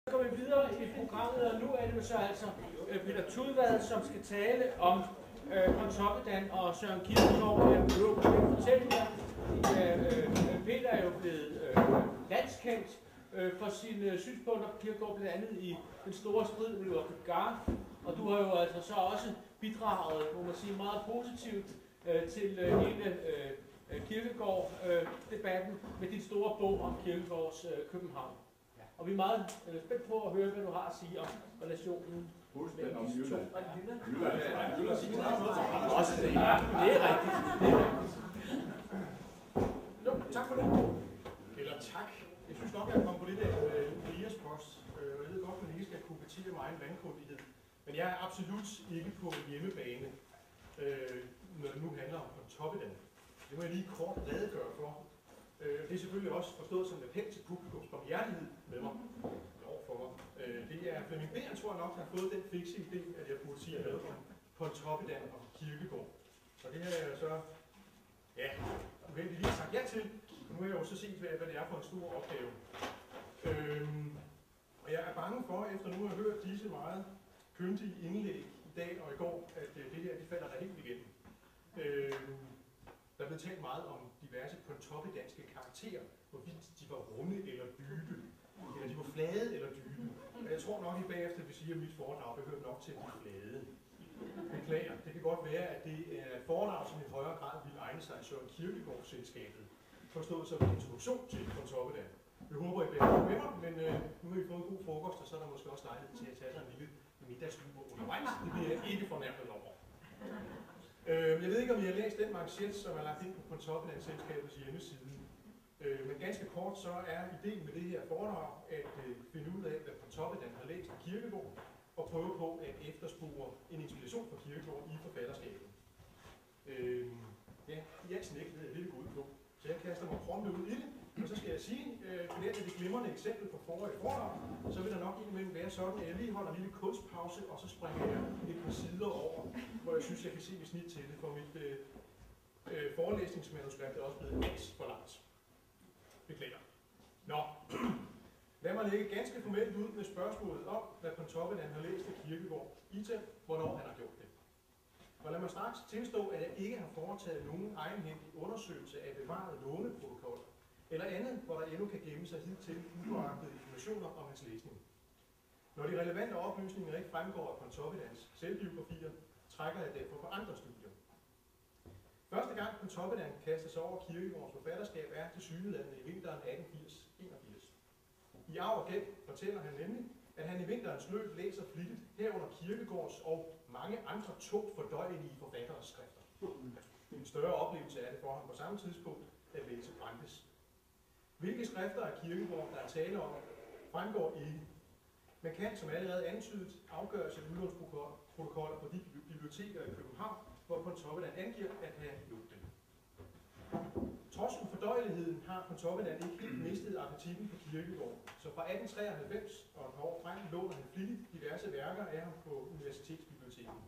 Så går vi videre i programmet, og nu er det jo så altså Peter Tudvad, som skal tale om Pontoppidan og Søren Kierkegaard. Jeg vil fortælle jer, Peter er jo blevet landskendt for sine synspunkter på Kierkegaard, blandt andet i den store strid med Oliver Pygard. Og du har jo altså så også bidraget, må man sige, meget positivt til hele Kierkegaard-debatten med din store bog om Kierkegaards København. Og vi er meget spændt på at høre, hvad du har at sige om relationen mellem disse to. Også det. Det er rigtigt. Jo, tak for det. Eller tak. Jeg synes nok, jeg er kommet på lidt af Elias post. Jeg ved godt, at man ikke skal kompetere med egen vandkundighed. Men jeg er absolut ikke på hjemmebane, når det nu handler om Pontoppidan. Det må jeg lige kort redegøre for. Det er selvfølgelig også forstået som en appel til publikums barmhjertighed med mig. Overfor mig. Det er Flemming Behr, tror jeg nok, der har fået den fikse idé, at jeg burde sige noget om Pontoppidan og Kierkegaard. Og det har jeg så, ja, lige sagt ja til. Nu har jeg jo så set, hvad det er for en stor opgave. Og jeg er bange for, efter nu at have hørt disse meget kyndige indlæg i dag og i går, at det her det falder der helt igennem. Der er blevet talt meget om diverse pontoppidanske karakterer, hvorvidt de var runde eller dybe, eller de var flade eller dybe. Og jeg tror nok, at I bagefter vil sige, at mit foredrag behøver nok til at blive flade. Beklager, det kan godt være, at det er et foredrag, som i højere grad vil egne sig i Søren Kierkegaard-selskabet, forstået som en introduktion til Pontoppidan. Jeg håber, I bliver med mig, men nu har I fået en god frokost, og så er der måske også lejlighed til at tage sig en lille middagslur undervejs. Det bliver jeg ikke fornærmet over. Jeg ved ikke, om I har læst den manchet, som er lagt ind på Pontoppidan-selskabets hjemmeside. Men ganske kort så er ideen med det her foredrag at finde ud af, hvad Pontoppidan har læst af Kierkegaard, og prøve på at efterspore en inspiration for Kierkegaard i forfatterskabet. Ja, i al sin enkelhed er det, det går ud på. Så jeg kaster mig prompte ud i det, og så skal jeg sige, for det er det glimrende eksempel på forrige foredrag, så vil der nok indimellem være sådan, at jeg lige holder en lille kunstpause, og så springer jeg et par sider over, hvor jeg synes, jeg kan se mit snit til det, for mit forelæsningsmanuskript er også blevet alt for langt. Beklager. Nå, lad mig lægge ganske formelt ud med spørgsmålet om, hvad Pontoppidan har læst af Kierkegaard i til, hvornår han har gjort det. Og lad mig straks tilstå, at jeg ikke har foretaget nogen egenhændig undersøgelse af bevarede låneprotokoller, eller andet, hvor der endnu kan gemme sig hidtil uforagtede informationer om hans læsning. Når de relevante oplysninger ikke fremgår af Pontoppidans selvbiografier, trækker jeg derfor på andre studier. Første gang Pontoppidan kaster sig over Kierkegaards forfatterskab er tilsyneladende i vinteren 1880-81. I Arv og Gæld fortæller han nemlig, at han i vinterens løb læser flittigt herunder Kierkegaards og mange andre tungt fordøjelige forfatteres skrifter. En større oplevelse er det for ham på samme tidspunkt at læse Brandes. Hvilke skrifter af Kierkegaard, der er tale om, fremgår ikke. Man kan, som allerede antydet, afgøre sig udlånsprotokoller på de biblioteker i København, hvor Pontoppidan angiver at have lånt dem. Trods ufordøjeligheden har Pontoppidan ikke helt mistet appetitten på Kierkegaard, så fra 1893 og et par år frem låner han flittigt diverse værker af ham på universitetsbiblioteket.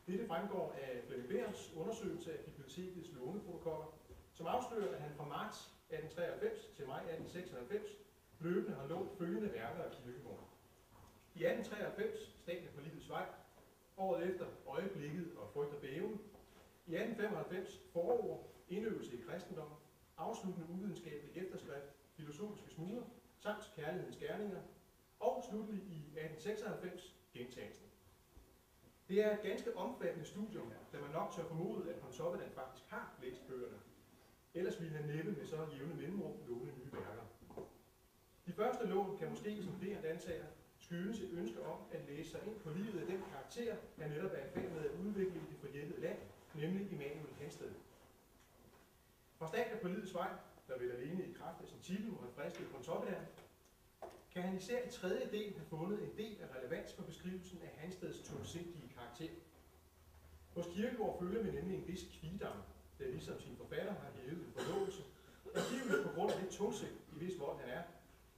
Dette fremgår af Flemming Behrs undersøgelse af bibliotekets låneprotokoller, som afslører, at han fra marts 1893 til maj 1896 løbende har lånt følgende værker af Kierkegaard. I 1893 Staten på livets vej, året efter Øjeblikket og Frygt og Bæven. I 1895 Forord, Indøvelse i kristendom, Afsluttende uvidenskabelig efterskrift, Filosofiske smuler, samt Kærlighedens gerninger, og slutlig i 1896 Gentagelsen. Det er et ganske omfattende studium, da man nok tør formode, at Pontoppidan faktisk har læst bøgerne. Ellers ville han næppe med så jævne mellemrum låne nye værker. De første lån kan måske, som flere antager, skyldes et ønske om at læse sig ind på livet af den karakter, han netop er i færd med at udvikle i det forjættede land, nemlig Immanuel Hansted. Fra Staten på livets vej, der vel alene i kraft af sin titel må have fristet Pontoppidan, kan han især i tredje del have fundet en del af relevans for beskrivelsen af Hansteds tungsindige karakter. Hos Kierkegaard følger vi nemlig en vis kvidam, der ligesom sin forfatter har hævet en forlovelse, angiveligt på grund af det tungsind, i hvis vold han er.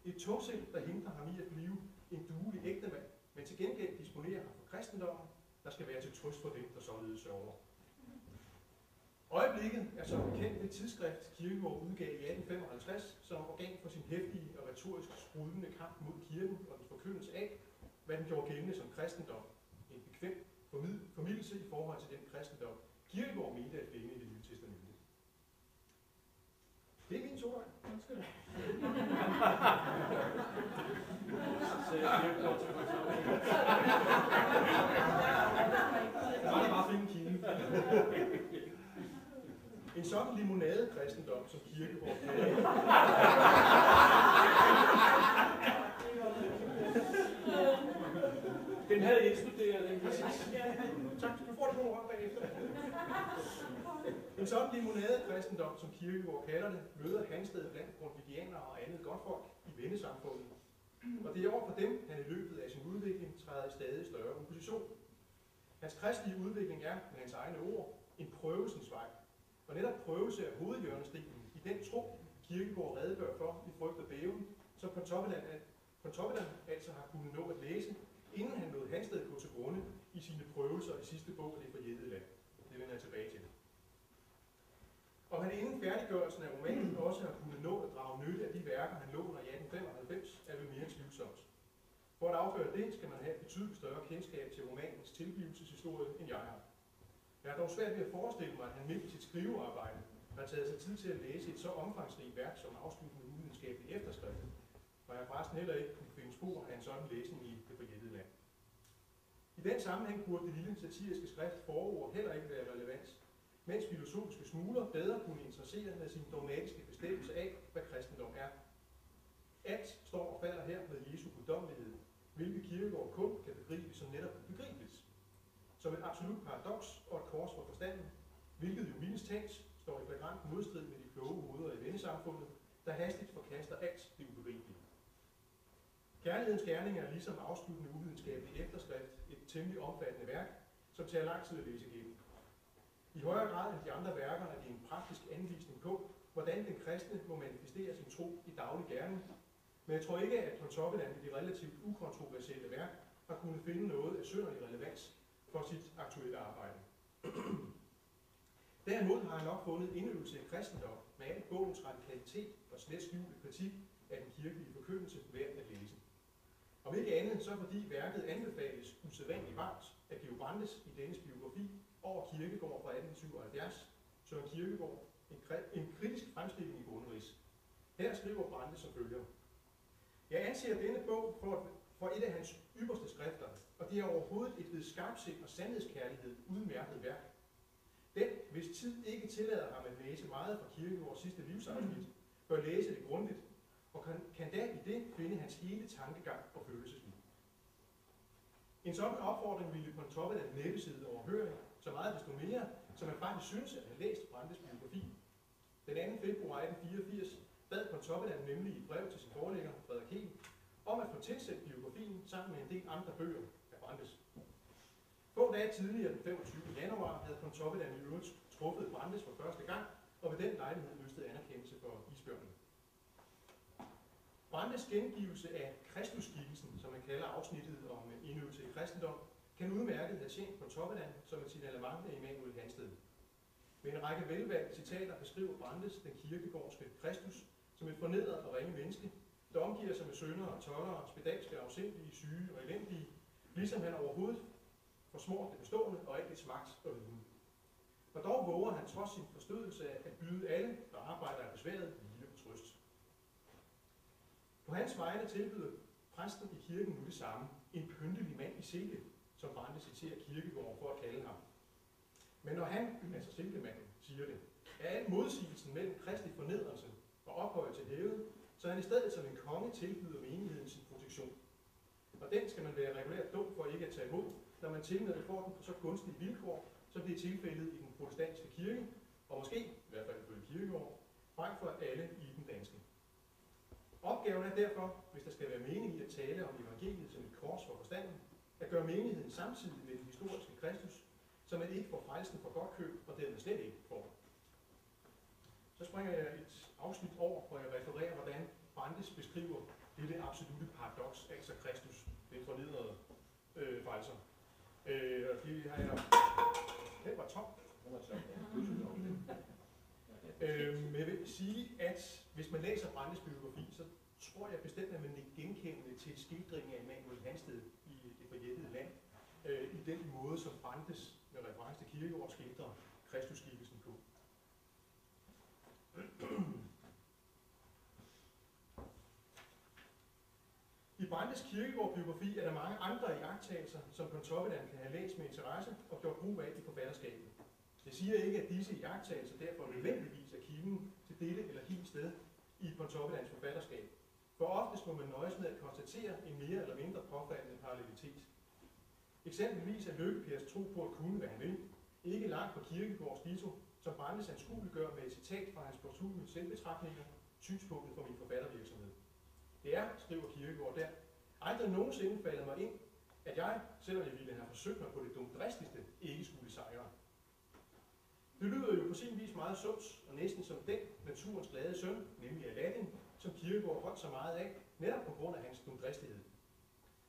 Et tungsind, der hindrer ham i at blive en duelig ægtemand, men til gengæld disponerer ham for kristendommen, der skal være til trøst for dem, der således sørger. Øjeblikket er som bekendt det tidsskrift, Kierkegaard udgav i 1855, som organ for sin heftige og retorisk sprudlende kamp mod kirken og dens forkyndelse af, hvad den gjorde gældende som kristendom. En bekvem formidlelse i forhold til den kristendom, Kierkegaard mente at finde i Det Nye Testamente. Det er min sodavand. Undskyld. Bare finde kilden. En sådan limonade-kristendom, som Kierkegaard kalder. Den havde jeg studeret, den Tak, du får det på nogle bagefter. En sådan limonade-kristendom, som Kierkegaard kalder det, møder Hansted blandt grundvigianere og andet godtfolk i vennesamfundet. Og det er over for dem, han i løbet af sin udvikling træder i stadig større opposition. Hans kristelige udvikling er, med hans egne ord, en prøvelsens vej. Og netop prøvelse af hovedhjørnestenen i den tro, Kierkegaard redegør for i Frygt og Bæven, som Pontoppidan altså har kunnet nå at læse, inden han lod Hansted gå til grunde i sine prøvelser i sidste bog af Det Forjættede Land. Det vender jeg tilbage til. Om han inden færdiggørelsen af romanen også har kunnet nå at drage nytte af de værker, han låner i 1895, er vel mere tvivlsomt. For at afgøre det, skal man have et betydeligt større kendskab til romanens tilblivelseshistorie, end jeg har. Jeg har dog svært ved at forestille mig, at han midt i sit skrivearbejde har taget sig tid til at læse et så omfangsrigt værk som afsluttende uvidenskabelig efterskrift, og jeg har forresten heller ikke kunne finde spor af en sådan læsning i Det Forjættede Land. I den sammenhæng burde det lille satiriske skrift Forord heller ikke være relevant, mens filosofiske smugler bedre kunne interessere med sin dogmatiske bestemmelse af, hvad kristendom er. Alt står og falder her med Jesu guddommelighed, hvilket Kierkegaard kun kan begribe som netop ubegribeligt. Som et absolut paradoks og et kors for forstanden, hvilket jo mildest talt står i flagrant modstrid med de kloge hoveder i vennesamfundet, der hastigt forkaster alt det ubegribelige. Kærlighedens gerning er ligesom afsluttende uvidenskabelig efterskrift et temmelig omfattende værk, som tager lang tid at læse igennem. I højere grad end de andre værker er det en praktisk anvisning på, hvordan den kristne må manifestere sin tro i daglig gerning, men jeg tror ikke, at Pontoppidan i det relativt ukontroversielle værk har kunnet finde noget af synderlig relevans for sit aktuelle arbejde. Derimod har han nok fundet indøvelse i kristendom med al bogens radikalitet og slet skjulte kritik af den kirkelige forkyndelse værd at læse. Om ikke andet, så fordi værket anbefales usædvanligt varmt af Georg Brandes i dennes biografi over Kierkegaard fra 1877, Søren Kierkegaard, en kritisk fremstilling i grundrids. Her skriver Brandes som følger. Jeg anser denne bog for et af hans ypperste skrifter, og det er overhovedet et ved skarpsind og sandhedskærlighed udmærket værk. Den, hvis tid ikke tillader ham at læse meget fra Kierkegaards sidste livsafsnit, bør læse det grundigt, og kan da i det finde hans hele tankegang og følelsesliv. En sådan opfordring ville Pontoppidan næppe sidde overhørig, så meget desto mere, som han faktisk synes at have læst Brandes biografi. Den 2. februar 1884 bad Pontoppidan nemlig i brev til sin forlægger, Frederik Hegel, om at få tilsendt biografien sammen med en del andre bøger af Brandes. Få dage tidligere, den 25. januar, havde Pontoppidan i øvrigt truffet Brandes for første gang, og ved den lejlighed løstede anerkendelse for isbjørnen. Brandes gengivelse af Kristusskikkelsen, som man kalder afsnittet om indøvelse i kristendom, kan udmærket have tjent Pontoppidan som et signalement af Immanuel Hansted. Med en række velvalgte citater beskriver Brandes den kierkegaardske Kristus som et fornedret og ringe menneske, der omgiver sig med syndere og toldere, spedalske, afsindige, syge og elendige, ligesom han overhovedet forsmår det bestående og alt dets magt og viden. Og dog våger han trods sin forstødelse af at byde alle, der arbejder af besværet, hvile og trøst. På hans vegne tilbyder præsten i kirken nu det samme, en pyntelig mand i silke, som Brandes citerer Kierkegaard for at kalde ham. Men når han, altså silkemanden, siger det, er al modsigelsen mellem kristelig fornedrelse og ophøjet til hævet, så han i stedet som en konge tilbyder menigheden sin protektion. Og den skal man være regulært dum for ikke at tage imod, når man tilmed får den på så gunstige vilkår, som det er tilfældet i den protestantiske kirke, og måske, i hvert fald ifølge Kierkegaard, frem for alle i den danske. Opgaven er derfor, hvis der skal være mening i at tale om evangeliet som et kors for forstanden, at gøre menigheden samtidig med den historiske Kristus, så man ikke får frelsen for godt køb, og dermed slet ikke får. Så springer jeg et afsnit over, hvor jeg refererer, hvordan Brandes beskriver dette absolutte paradoks, altså Kristus, den fornedrede frelser. Og det har jeg... Den var tom. Den var tom. Men jeg vil sige, at hvis man læser Brandes biografi, så tror jeg bestemt, at man ikke genkendende til skildringen af Emanuel Hansted i Det forjættede land, i den måde, som Brandes med reference til Kierkegaard skildrer Kristusskikkelsen på. I Brandes Kierkegaard-biografi er der mange andre iagttagelser, som Pontoppidan kan have læst med interesse og gjort brug af i forfatterskabet. Jeg siger ikke, at disse iagttagelser derfor nødvendigvis er kilden til dette eller hint sted i Pontoppidans forfatterskab. For oftest må man nøjes med at konstatere en mere eller mindre påfaldende parallelitet. Eksempelvis er Lykke-Pers tro på at kunne, hvad han vil, ikke langt fra Kierkegaards dito, som Brandes anskueliggør med et citat fra hans posthume selvbetragtninger, synspunktet for min forfattervirksomhed. Det er, skriver Kierkegaard der, aldrig nogensinde faldet mig ind, at jeg, selvom jeg ville have forsøgt mig på det dumdristigste, ikke skulle sejre. Det lyder jo på sin vis meget sundt, og næsten som den naturens glade søn, nemlig Aladdin, som Kierkegaard holdt så meget af, netop på grund af hans dumdristighed.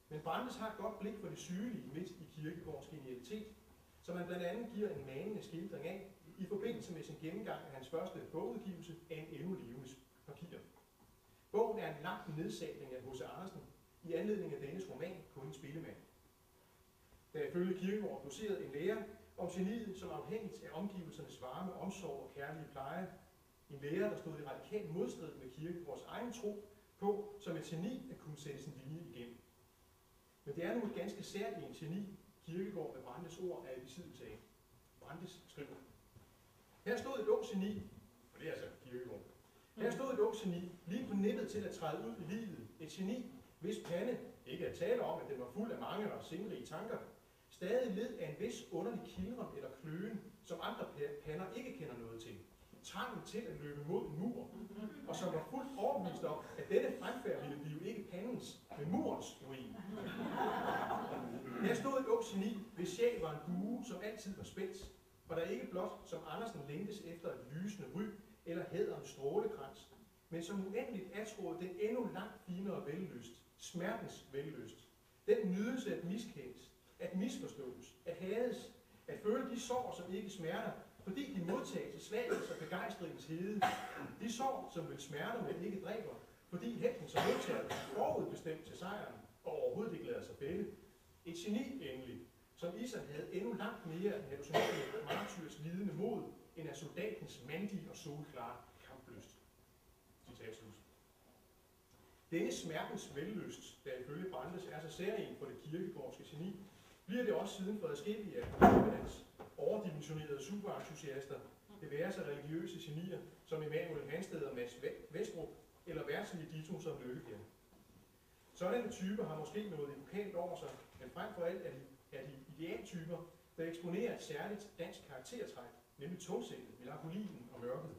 Men Brandes har et godt blik for det sygelige midt i Kierkegaards genialitet, som han blandt andet giver en manende skildring af i forbindelse med sin gennemgang af hans første bogudgivelse af en endnu levende papir. Bogen er en lang nedsætning af H.C. Andersen i anledning af dennes roman Kun en spillemand. Der ifølge Kierkegaard doserede en lærer om geniet som afhængigt af omgivelsernes varme, omsorg og kærlige pleje. En lærer, der stod i radikal modstrid med Kierkegaards egen tro på, som et geni at kunne sætte sin vilje igennem. Men det er nu et ganske særligt geni, Kierkegaard med Brandes ord er i besiddelse af. Brandes skriver: Her stod et ung geni, og det er altså Kierkegaard. Her stod et ung geni, lige på nippet til at træde ud i livet. Et geni, hvis pande, ikke at tale om, at den var fuld af mange og sindrige tanker, stadig led af en vis underlig kildren eller kløen, som andre pander ikke kender noget til. Trangen til at løbe mod en mur, og som var fuldt overbevist om, at denne fremfærd ville blive ikke pandens, men murens ruin. Her stod et ung geni, hvis sjæl var en bue, som altid var spændt, og der ikke blot, som Andersen længtes efter et lysende ry, eller hæderens strålekrans, men som uendeligt atrådede den endnu langt finere vellyst, smertens vellyst. Den nydelse at miskendes, at misforstås, at hades, at føle de sår, som ikke smerter, fordi de modtages i slagets og begejstringens hede. De sår, som vil smerte, men ikke dræber, fordi helten som modtager er forudbestemt til sejren, og overhovedet ikke lader sig fælde. Et geni endelig, som i sig havde endnu langt mere af hallucineret martyrs lidende mod, end af soldatens mandige og solklare kamplyst. Citat slut. Denne smertens vellyst, der ifølge Brandes er så særlig for det kierkegaardske geni, bliver det også siden for adskillige af Pontoppidans overdimensionerede superentusiaster, det være sig religiøse genier som Emanuel Hansted og Mads Vestrup, eller værtslige dito som Lykke-Per. Sådanne typer har måske noget epokalt over sig, men frem for alt er de idealtyper, der eksponerer et særligt dansk karaktertræk, nemlig tungsindet, melankolien og mørket.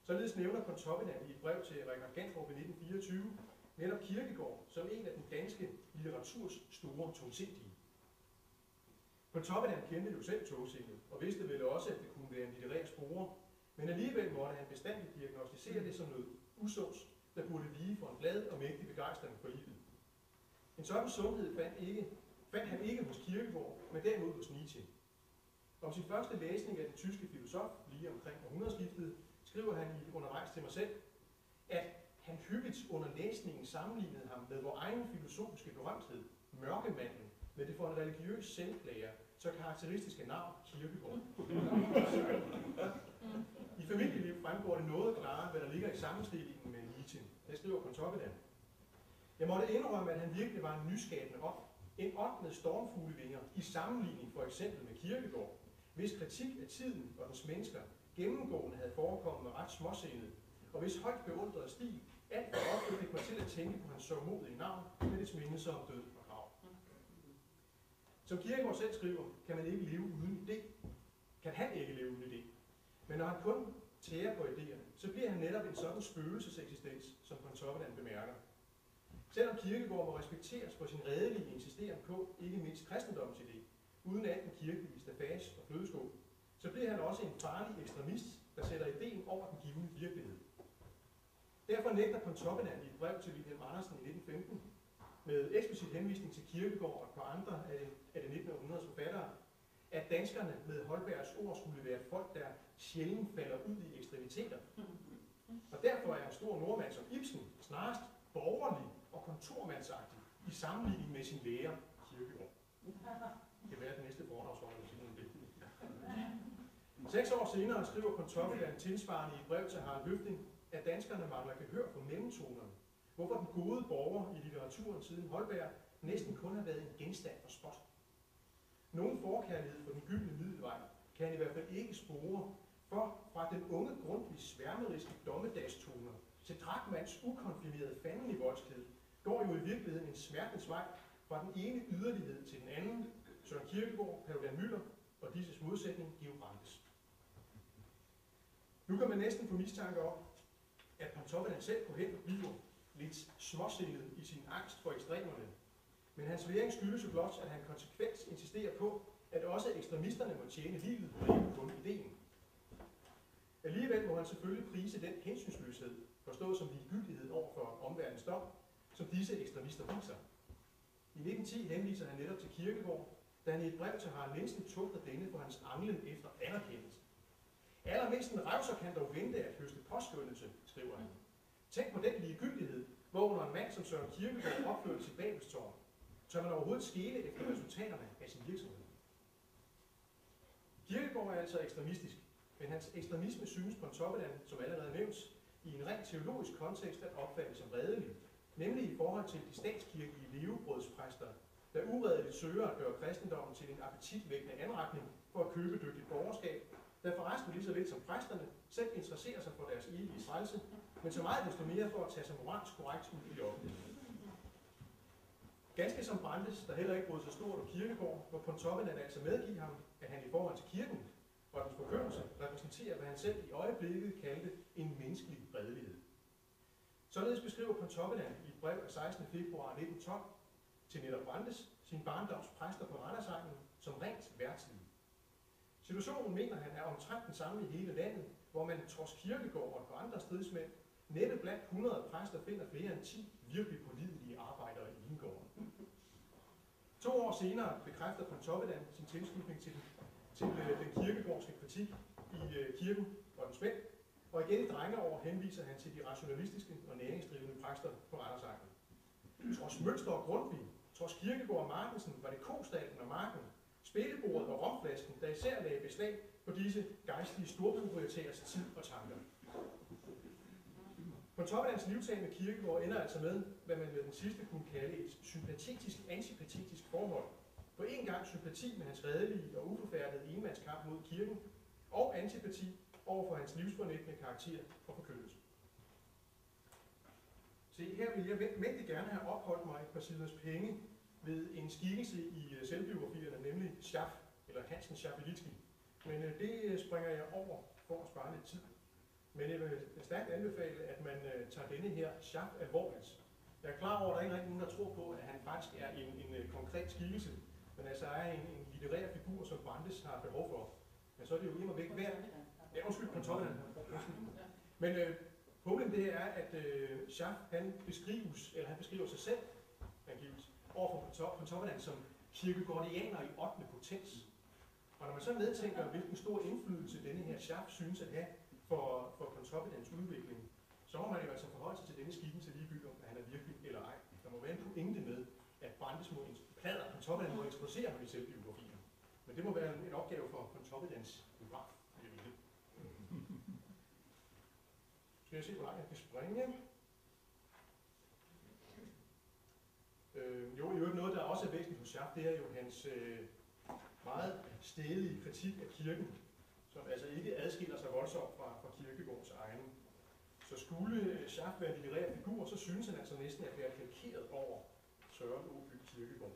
Således nævner Pontoppidan i et brev til Richard Gantrup i 1924 netop Kierkegaard som en af den danske litteraturs store tungsindige. Pontoppidan kendte jo selv tungsindet, og vidste vel også, at det kunne være en litterær spore, men alligevel måtte han bestandigt diagnostisere det som noget usundt, der burde vige for en glad og mægtig begejstring for livet. En sådan sundhed fandt han ikke hos Kierkegaard, men derimod hos Nietzsche. Om sin første læsning af den tyske filosof, lige omkring århundredeskiftet, skriver han undervejs til mig selv, at han hyppigt under læsningen sammenlignede ham med vor egen filosofiske berømthed, mørkemanden, med det for en religiøs selvplager, så karakteristiske navn Kierkegaard. I familieliv fremgår det noget klarere, hvad der ligger i sammenstillingen med Nietzsche. Der skriver Pontoppidan: Jeg måtte indrømme, at han virkelig var en nyskabende ånd, en ånd med stormfuglevinger i sammenligning for eksempel med Kierkegaard, hvis kritik af tiden og dens mennesker gennemgående havde forekommet med ret småsindet, og hvis højt beundrede stil alt for ofte fik mig til at tænke på hans sørgmodige navn med dets mindelser om død og grav. Som Kierkegaard selv skriver, kan man ikke leve uden idé. Kan han ikke leve uden idé. Men når han kun tærer på idéerne, så bliver han netop en sådan spøgelseseksistens, som Pontoppidan bemærker. Selvom Kierkegaard må respekteres for sin redelige insisteren på, ikke mindst kristendommens idé, uden alt en kirkelig stafage og flødeskål, så bliver han også en farlig ekstremist, der sætter ideen over den givne virkelighed. Derfor nægter Pontoppidan i et brev til Wilhelm Andersen i 1915, med eksplicit henvisning til Kierkegaard og et par andre af det 1900-års forfattere, at danskerne med Holbergs ord skulle være folk, der sjældent falder ud i ekstremiteter. Og derfor er en stor nordmand som Ibsen snarest borgerlig og kontormandsagtig i sammenligning med sin lærer Kierkegaard. Det kan være den næste foredragsholder, der siger noget om det. 6 år senere skriver Pontoppidan tilsvarende i et brev til Harald Løfting, at danskerne mangler gehør for mellemtonerne, hvorfor den gode borger i litteraturen siden Holberg næsten kun har været en genstand for spot. Nogen forkærlighed for den gyldne middelvej kan han i hvert fald ikke spore, for fra den unge Grundtvigs sværmeriske dommedagstoner til Drachmanns ukonfirmerede fanden i voldsked, går jo i virkeligheden en smertens vej fra den ene yderlighed til den anden, Søren Kierkegaard, Paludan Müller og disses modsætning, Georg Brandes. Nu kan man næsten få mistanke om, at Pontoppidan selv på hen bliver lidt småsindet i sin angst for ekstremerne, men hans væring skyldes jo blot, at han konsekvent insisterer på, at også ekstremisterne må tjene livet og ikke kun ideen. Alligevel må han selvfølgelig prise den hensynsløshed, forstået som ligegyldighed over for omverdenens dom, som disse ekstremister viser. I 1910 henviser han netop til Kierkegaard, da han i et brev til Harald Nielsen tugter denne for hans anglen efter anerkendelse. Allermest en revser kan dog vente at høste påskyndelse, skriver han. Tænk på den ligegyldighed, hvorunder en mand som Søren Kierkegaard opførte sit Babelstårn. Tør man overhovedet skele efter resultaterne af sin virksomhed? Kierkegaard er altså ekstremistisk, men hans ekstremisme synes Pontoppidan, som allerede nævnt, i en rent teologisk kontekst at opfatte som redelig, nemlig i forhold til de statskirkelige levebrødspræster, der uredeligt søger at gøre kristendommen til en appetitvækkende anretning for at købe dygtigt borgerskab, der forresten lige så lidt som præsterne selv interesserer sig for deres evige frelse, men så meget desto mere for at tage sig moralsk korrekt ud i offentligheden. Ganske som Brandes, der heller ikke brød så stort om Kierkegaard, må Pontoppidan altså medgive ham, at han i forhold til kirken og dens forkyndelse repræsenterer, hvad han selv i øjeblikket kaldte en menneskelig redelighed. Således beskriver Pontoppidan i et brev af 16. februar 1912 til netop Brandes sin barndoms præster på Randersegnen som rent værtslige. Situationen, mener han, er omtrent den samme i hele landet, hvor man trods Kierkegaard og på andre stridsmænd næppe blandt 100 præster finder flere end 10 virkelig pålidelige arbejdere i vingården. 2 år senere bekræfter Pontoppidan sin tilslutning til den kirkegårdske kritik i kirken og dens mænd, og igen i Drengeår henviser han til de rationalistiske og næringsdrivende præster på Randersegnen. Trods Mønster og Grundtvig, trods Kierkegaard og Martensen, var det kostalten og marken, spillebordet og romflasken, der især lagde beslag på disse gejstlige storproprietærers tid og tanker. Pontoppidans livtag med Kierkegaard ender altså med, hvad man med den sidste kunne kalde et sympatetisk-antipatetisk forhold. På en gang sympati med hans redelige og uforfærdede enmandskamp mod kirken, og antipati over for hans livsfornægtende karakter og forkyndelse. Se, her vil jeg mægtig gerne have opholdt mig et par siders penge ved en skikkelse i selvbiografierne, nemlig Schaff, eller Hansen Schaffelitzky. Men det springer jeg over for at spare lidt tid. Men jeg vil stærkt anbefale, at man tager denne her Schaff alvorligt. Jeg er klar over, at der ikke er nogen, der tror på, at han faktisk er en konkret skikkelse, men altså er en litterær figur, som Brandes har behov for. Men så er det jo immer væk værd. Ja, undskyld, Pontoppidan. Men problemet det er, at Schaff, han beskriver sig selv, angiveligt, overfor Pontoppidan som kirkegårdianer i 8. potens. Og når man så medtænker, hvilken stor indflydelse denne her Schaff synes at have for Pontoppidans udvikling, så må man jo altså forholde sig til denne skikkelse ligegyldigt, om han er virkelig eller ej. Der må være en pointe med, at Brandes må Pontoppidan må introducere ham i selvbiografien. Men det må være en opgave for Pontoppidans biograf. Skal jeg se, hvor langt jeg kan springe? Jo, i øvrigt noget, der også er væsentligt hos Schaff, det er jo hans meget stædige kritik af kirken, som altså ikke adskiller sig voldsomt fra Kierkegaards egen. Så skulle Schaff være en litterær figur, så synes han altså næsten at være kalkeret over Søren Åby Kierkegaard.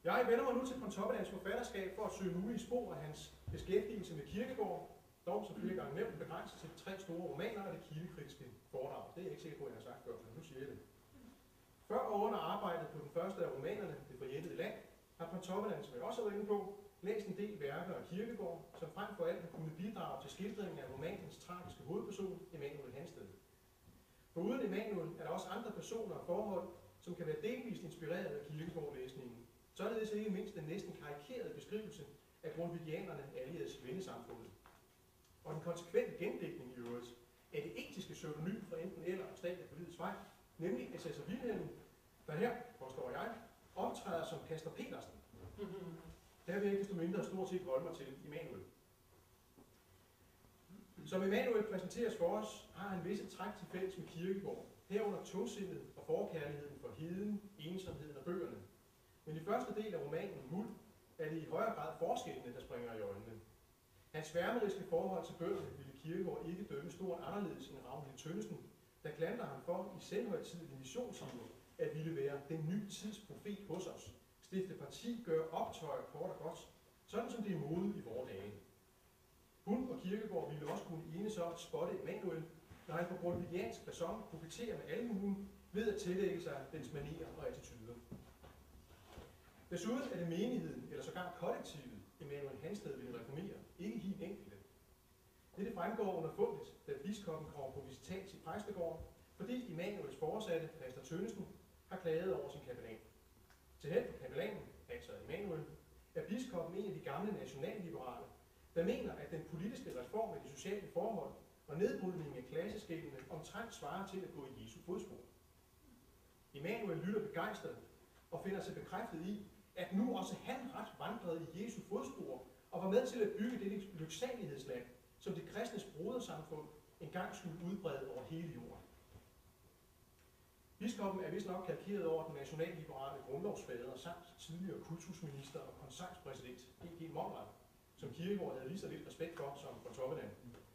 Jeg vender mig nu til Pontoppidans forfatterskab for at søge mulige spor af hans beskæftigelse med Kierkegaard, dog som flere gange nævnt begrænset til 3 store romaner og det kildekritiske foredrag. Det er jeg ikke sikker på, at jeg har sagt før, men nu siger jeg det. Før og under arbejdet på den første af romanerne, Det forjættede land, har Pontoppidan, som jeg også har været inde på, læst en del værker af Kierkegaard, som frem for alt har kunnet bidrage til skildringen af romanens tragiske hovedperson, Emanuel Hansted. Foruden Emanuel er der også andre personer og forhold, som kan være delvist inspireret af Kierkegaard-læsningen. Således ikke mindst den næsten karikerede beskrivelse af grundtvigianerne allieredes vennesamfundet. Og den konsekvente gendækning i øvrigt af det etiske pseudonym for enten eller og stat af forvidets vej, nemlig Assessor Wilhelm, der her, påstår jeg, optræder som Pastor Petersen. Der vil jeg ikke desto mindre stort set holde mig til Immanuel. Som Immanuel præsenteres for os, har han visse træk til fælles med Kierkegaard, herunder tungsindet og forkærligheden for heden, ensomheden og bøgerne. Men i første del af romanen Muld er det i højere grad forskellene, der springer i øjnene. Hans sværmeriske forhold til bøgerne ville Kierkegaard ikke dømme stort anderledes end Ragnhild Tønnesen, der klandrer ham for i selvhøjtidelig missionsiver at ville være den nye tids profet hos os, stifte parti, gøre optøjer kort og godt, sådan som det er mode i vore dage. Hun og Kierkegaard ville også kunne enes om at spotte Immanuel, når han på grundtvigiansk facon koketterer med almuen ved at tillægge sig dens manerer og attityder. Desuden er det menigheden, eller sågar kollektivet, Immanuel Hansted ville reformere, ikke helt enkelte. Dette fremgår underfundigt, da biskoppen kommer på visitat til præstegården, fordi Immanuels foresatte, Pastor Tønnesen, har klaget over sin kapellan. Til held for kapellanen, altså Immanuel, er biskoppen en af de gamle nationalliberale, der mener, at den politiske reform af de sociale forhold og nedbrydningen af klasseskældene omtrent svarer til at gå i Jesu fodspor. Immanuel lytter begejstret og finder sig bekræftet i, at nu også han ret vandrede i Jesu fodspor og var med til at bygge det lyksalighedsland, som det kristnes brodersamfund engang skulle udbrede over hele jorden. Biskoppen er vist nok kalkeret over den nationalliberale grundlovsfader samt tidligere kultusminister og konseilspræsident E.G. Monrad, som Kierkegaard havde lige så lidt respekt for som Pontoppidan,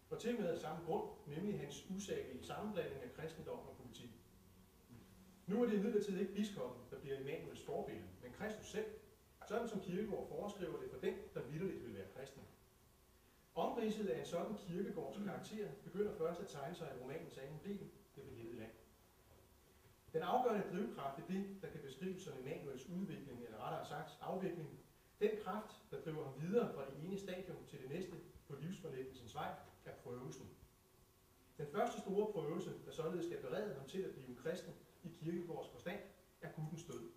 og til med af samme grund, nemlig hans usaglige sammenblanding af kristendom og politik. Nu er det imidlertid ikke biskoppen, der bliver Immanuels forbillede, men Kristus selv, sådan som Kierkegaard foreskriver det for den, der vitterligt vil være kristen. Omridset af en sådan Kierkegaards karakter begynder først at tegne sig i romanens anden del, Det Forjættede Land. Den afgørende drivkraft i det, der kan beskrives som Immanuels udvikling, eller rettere sagt afvikling, den kraft, der driver ham videre fra det ene stadium til det næste på livsforlæggelsens vej, er prøvelsen. Den første store prøvelse, der således skal berede ham til at blive kristen i Kierkegaards forstand, er Guddens død.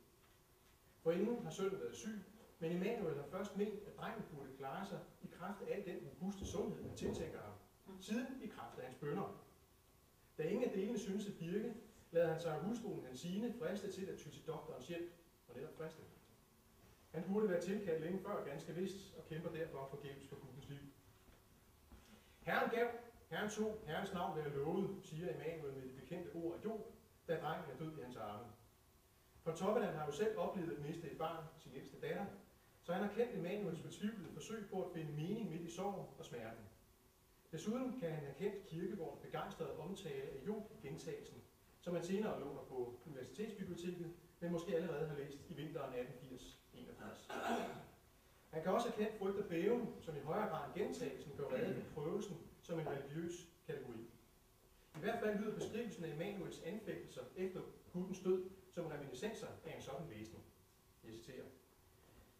Forinden har sønnen været syg, men Immanuel har først ment, at drengen burde klare sig i kraft af al den robuste sundhed, han tiltænker ham, siden i kraft af hans bønner. Da ingen af delene synes at virke, lader han sig af hustruen Hansine friste til at ty til doktorens hjælp, og netop friste. Han burde være tilkaldt længe før, ganske vist, og kæmper derfor forgæves for Guddens liv. Herren gav, Herren tog, Herrens navn være lovet, siger Immanuel med det bekendte ord af Job, da drengen er død i hans arme. Pontoppidan har jo selv oplevet at miste et barn, sin ældste datter, så han har kendt Immanuels betvivlede forsøg på at finde mening midt i sorgen og smerten. Desuden kan han have kendt Kierkegaards begejstrede omtale af Job i gentagelsen, som han senere låner på Universitetsbiblioteket, men måske allerede har læst i vinteren 1880-81. Han kan også have kendt frygt og bæven, som i højere grad gentagelsen gør rede for prøvelsen som en religiøs kategori. I hvert fald lyder beskrivelsen af Immanuels anfægtelser efter Guddens død som reminiscenser af en sådan læsning. Jeg citerer.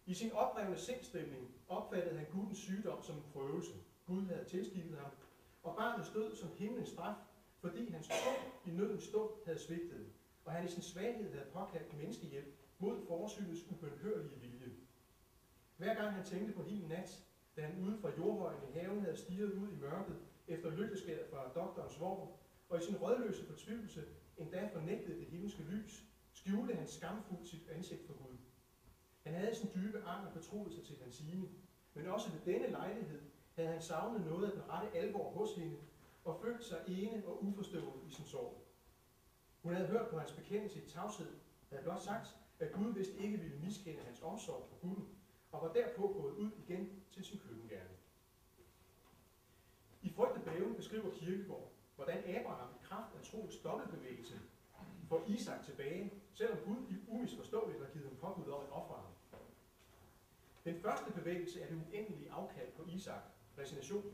I sin oprevne sindstemning opfattede han Guddens sygdom som en prøvelse, Gud havde tilskikket ham, og barnets død som himlens straf, fordi hans tro i nødens stund havde svigtet, og han i sin svaghed havde påkaldt menneskehjælp mod forsynets ubønhørlige vilje. Hver gang han tænkte på hin nat, da han ude fra jordhøjen i haven havde stirret ud i mørket efter lygteskæret fra doktorens vogn, og i sin rødløse fortvivlelse endda fornægtede det himmelske lys, skjulte han skamfuldt sit ansigt for Gud. Han havde sin dybe anger betroet sig til Hansine, men også ved denne lejlighed havde han savnet noget af den rette alvor hos hende, og følt sig ene og uforstående i sin sorg. Hun havde hørt på hans bekendelse i tavshed, havde blot sagt, at Gud vist ikke ville miskende hans omsorg for Guden, og var derpå gået ud igen til sin køkkengerning. I Frygt og bæven beskriver Kierkegaard, hvordan Abraham i kraft af troens dobbeltbevægelse får Isak tilbage, selvom Gud i umisforståeligt har givet ham påbud om at ofre ham. Den første bevægelse er det uendelige afkald på Isak, resignationen,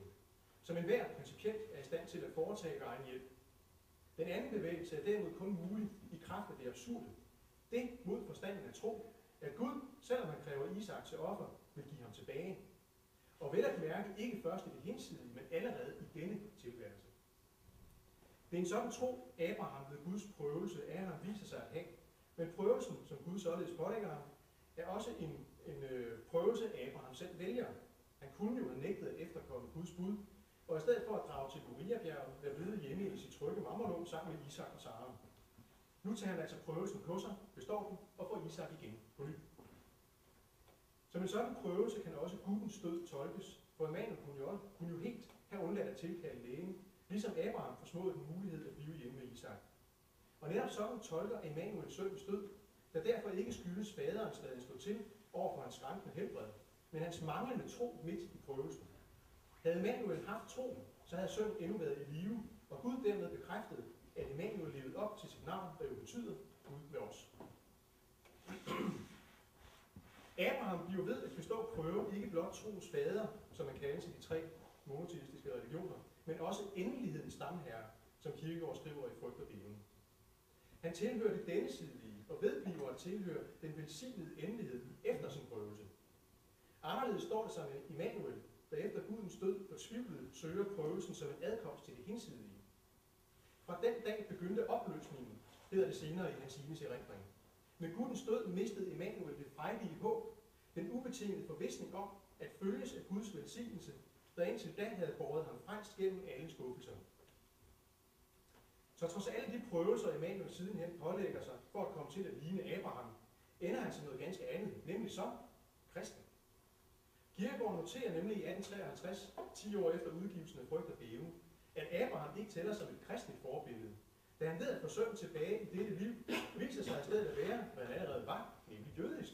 som enhver principielt er i stand til at foretage egen hjælp. Den anden bevægelse er derimod kun mulig i kraft af det absurde. Det mod forstanden af tro, at Gud, selvom han kræver Isak til offer, vil give ham tilbage. Og vel at mærke ikke først i det hinsidige, men allerede i denne tilværelse. Det er en sådan tro, Abraham ved Guds prøvelse af ham viser sig at have, men prøvelsen, som Gud således pålægger ham, er også en prøvelse, Abraham selv vælger. Han kunne jo have nægtet at efterkomme Guds bud, og i stedet for at drage til Moriabjerget, være blevet hjemme i sit trygge marmorlund sammen med Isak og Sara. Nu tager han altså prøvelsen på sig, består den, og får Isak igen på ny. Som en sådan prøvelse kan også Guds død tolkes, for Emanuel kunne jo helt have undladt at tilkalde lægen, ligesom Abraham forsmåede den mulighed at blive hjemme med Isak. Og netop sådan tolker Emanuels søns død, der derfor ikke skyldes faderens laden stå til over for hans skrankende helbred, men hans manglende tro midt i prøvelsen. Havde Emanuel haft tro, så havde sønnen endnu været i live, og Gud dermed bekræftede, at Emanuel levede op til sit navn, der jo betyder Gud med os. Abraham bliver ved at bestå prøven ikke blot troens fader, som man kaldes i de 3 monoteistiske religioner, men også endelighedens stamherre, som Kierkegaard skriver i Frygt og Bæven. Han tilhører det dennesidige og vedbliver at tilhøre den velsignede endelighed efter sin prøvelse. Anderledes står det sig med Immanuel, der efter Gudens død fortvivlet søger prøvelsen som en adkomst til det hinsidige. Fra den dag begyndte opløsningen, hedder det senere i Hansines erindring. Med Gudens død mistede Immanuel det frejdige håb, den ubetingede forvisning om at følges af Guds velsignelse, der indtil da havde båret ham frelst gennem alle skuffelser. Så trods alle de prøvelser, Immanuel sidenhen pålægger sig for at komme til at ligne Abraham, ender han til noget ganske andet, nemlig som kristen. Kierkegaard noterer nemlig i 1853, 10 år efter udgivelsen af Frygt og Bæven, at Abraham ikke tæller som et kristent forbillede, da han ved at få sønnen tilbage i dette liv, viser sig i stedet at være, hvad han allerede var, nemlig jødisk.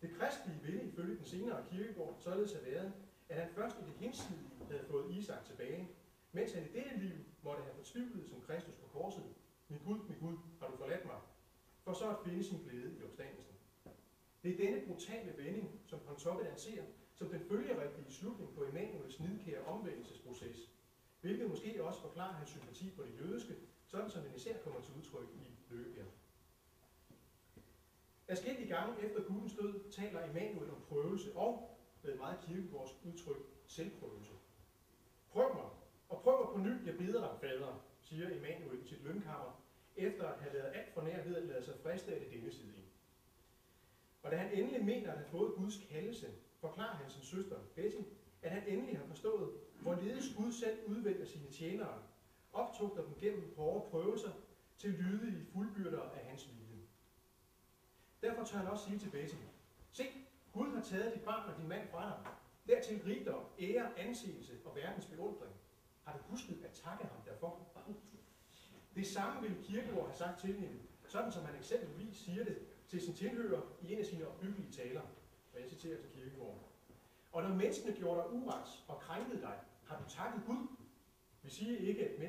Det kristelige ville ifølge den senere Kierkegaard således have været, at han først i det hinsidige havde fået Isak tilbage, mens han i dette liv måtte have fortvivlet som Kristus på korset. Min Gud, har du forladt mig, for så at finde sin glæde i opstandelsen. Det er denne brutale vending, som Pontoppidan ser som den følgerigtige slutning på Immanuels nidkære omvendelsesproces, hvilket måske også forklarer hans sympati på det jødiske, sådan som den især kommer til udtryk i Lykkebjerg. Adskillige gange efter Gudens død taler Immanuel om prøvelse og, med meget Kierkegaards udtryk, selvprøvelse. Prøv mig, og prøv mig på ny, jeg beder dig, fader, siger Immanuel i sit lønkammer, efter at have været alt for nær ved at lade sig friste af det dennesidige. Og da han endelig mener at have fået Guds kaldelse, forklarer han sin søster Betty, at han endelig har forstået, hvorledes Gud selv udvælger sine tjenere, optugter dem gennem hårde prøvelser til lydige fuldbyrder af hans vilje. Derfor tør han også sige til Betty, se, Gud har taget dit barn og din mand fra dig, dertil rigdom, ære, anseelse og verdens beundring. Har du husket at takke ham derfor? Det samme ville Kierkegaard have sagt til hende, sådan som han eksempelvis siger det til sin tilhører i en af sine opbyggelige taler, og jeg citerer til Kierkegaard. Og når menneskene gjorde dig uret og krænkede dig, har du takket Gud. Vi siger ikke, at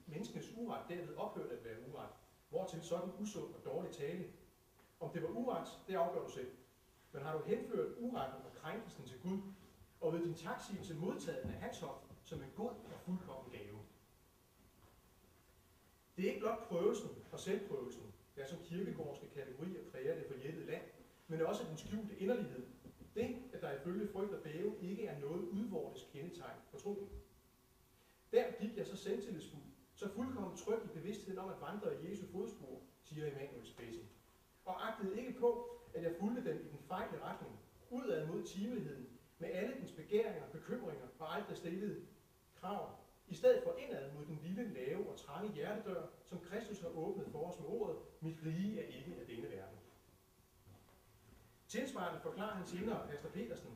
menneskenes uret derved ophørte at være uret, hvortil sådan usund og dårlig tale. Om det var uret, det afgør du selv. Men har du henført uretten og krænkelsen til Gud, og ved din taksigelse modtaget den af hans hånd som en god og fuldkommen gave. Det er ikke blot prøvelsen og selvprøvelsen, der som kirkegårdske kategorier præger det forjættede land, men også den skjulte inderlighed. Det, at der ifølge Frygt og Bæven ikke er noget udvortes kendetegn for troen. Der gik jeg så selvtillidsfuld, så fuldkommen tryg i bevidstheden om at vandre i Jesu fodspor, siger Immanuels Betty, og agtede ikke på, at jeg fulgte den i den fejle retning, udad mod timeligheden, med alle dens begæringer, bekymringer og aldrig stillede krav, i stedet for indad mod den lille, lave og trange hjertedør, som Kristus har åbnet for os med ordet, mit rige er ikke af denne verden. Tilsvarende forklarer han senere, Pastor Petersen,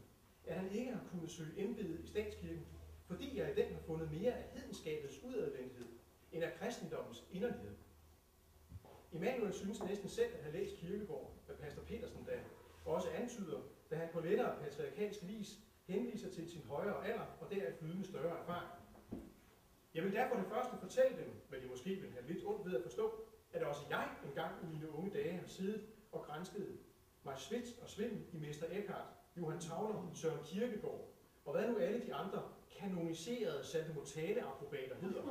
at han ikke har kunnet søge embedet i statskirken, fordi jeg i den har fundet mere af hedenskabets udadvendthed, end af kristendommens inderlighed. Immanuel synes næsten selv at have læst Kierkegaard, hvad Pastor Petersen da også antyder, da han på lettere patriarkalsk vis henviser til sin højere alder og deraf flydende større erfaring. Jeg vil derfor det første fortælle dem, hvad de måske vil have lidt ondt ved at forstå, at også jeg engang i mine unge dage har siddet og grænsket mig svits og svimmel i Mester Eckhart, Johan Tauler, Søren Kierkegaard, og hvad nu alle de andre kanoniserede saltomortale-approbater hedder,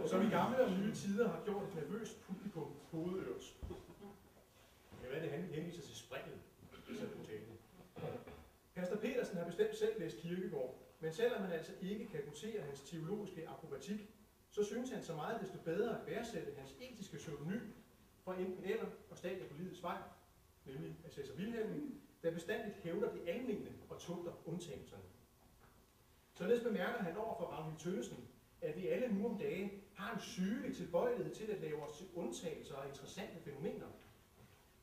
som i gamle og nye tider har gjort et nervøst publikum hovedørs. Det er, det han henviser til springet i saltomortale. Pastor Petersen har bestemt selv læst Kierkegaard, men selvom han altså ikke kan notere hans teologiske akrobatik, så synes han så meget desto bedre at værdsætte hans etiske pseudonym fra enten eller og Stadier på livets vej, nemlig af Cæsar Vilhelm, der bestandigt hævder det almene og tugter undtagelserne. Således bemærker han over for Ragnhild Tønnesen, at vi alle nu om dage har en sygelig tilbøjelighed til at lave os til undtagelser og interessante fænomener.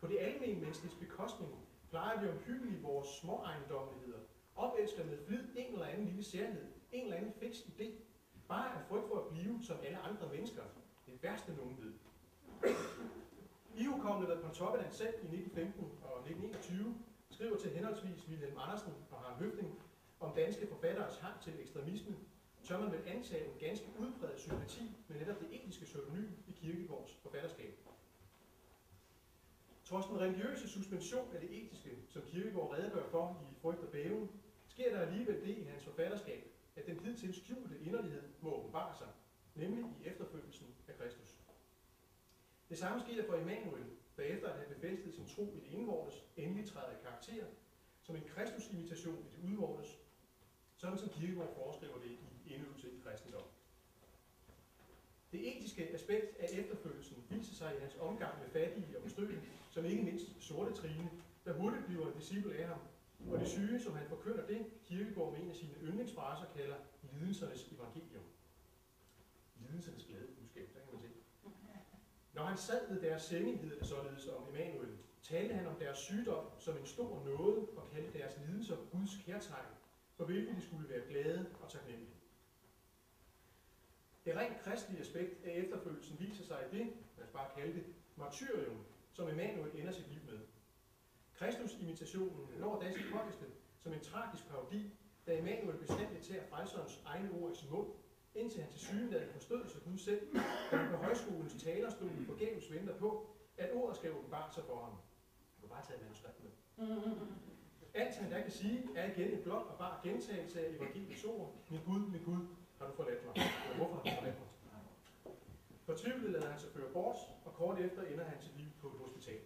På det almene menneskets bekostning plejer vi omhyggeligt vores små ejendommeligheder, opelsker med flid en eller anden lille særhed, en eller anden fiks idé, bare af frygt for at blive som alle andre mennesker, det værste nogen ved. Ihukommende hvad Pontoppidan selv i 1915 og 1921 skriver til henholdsvis Wilhelm Andersen og Harald Høffding om danske forfatteres hang til ekstremisme, tør man vel antage en ganske udbredt sympati med netop det etiske pseudonym i Kierkegaards forfatterskab. Trods den religiøse suspension af det etiske, som Kierkegaard redegør for i Frygt og Bæven, sker der alligevel det i hans forfatterskab, at den hidtil skjulte inderlighed må åbenbare sig, nemlig i efterfølgelsen af Kristus. Det samme sker for Immanuel, der efter at have befæstet sin tro i det indvortes, endelig træder i karakter som en Kristus-imitation i det udvortes, sådan som Kierkegaard foreskriver det i Indøvelse i kristendom. Det etiske aspekt af efterfølgelsen viser sig i hans omgang med fattige og bestødte, som ikke mindst sorte Trine, der hurtigt bliver en disciple af ham, og det syge, som han forkynder det, Kierkegaard med en af sine yndlingsfraser kalder lidelsernes evangelium. Lidelsernes glade budskab, der kan man se. Når han sad ved deres senge, hedder det således om Immanuel, talte han om deres sygdom som en stor nåde og kaldte deres lidelser Guds kærtegn, for hvilket de skulle være glade og taknemmelige. Det rent kristelige aspekt af efterfølgelsen viser sig i det, lad os bare kalde det, martyrium, som Immanuel ender sit liv med. Kristus-imitationen når da sit højeste som en tragisk parodi, da Immanuel bestandigt tager frelserens egne ord i sin mund, indtil han til sygeladende forstod sig Gud selv, da han på højskolens talerstol forgæves venter på, at ordet skal åbenbart sig for ham. Du kan bare tage manuskript med. Alt han der kan sige, er igen en blot og bare gentagelse af evangeliets ord. Min Gud, har du forladt mig? Og hvorfor har du forladt mig? Fortvivlet lader han sig føre bort, og kort efter ender han sit liv på et hospital.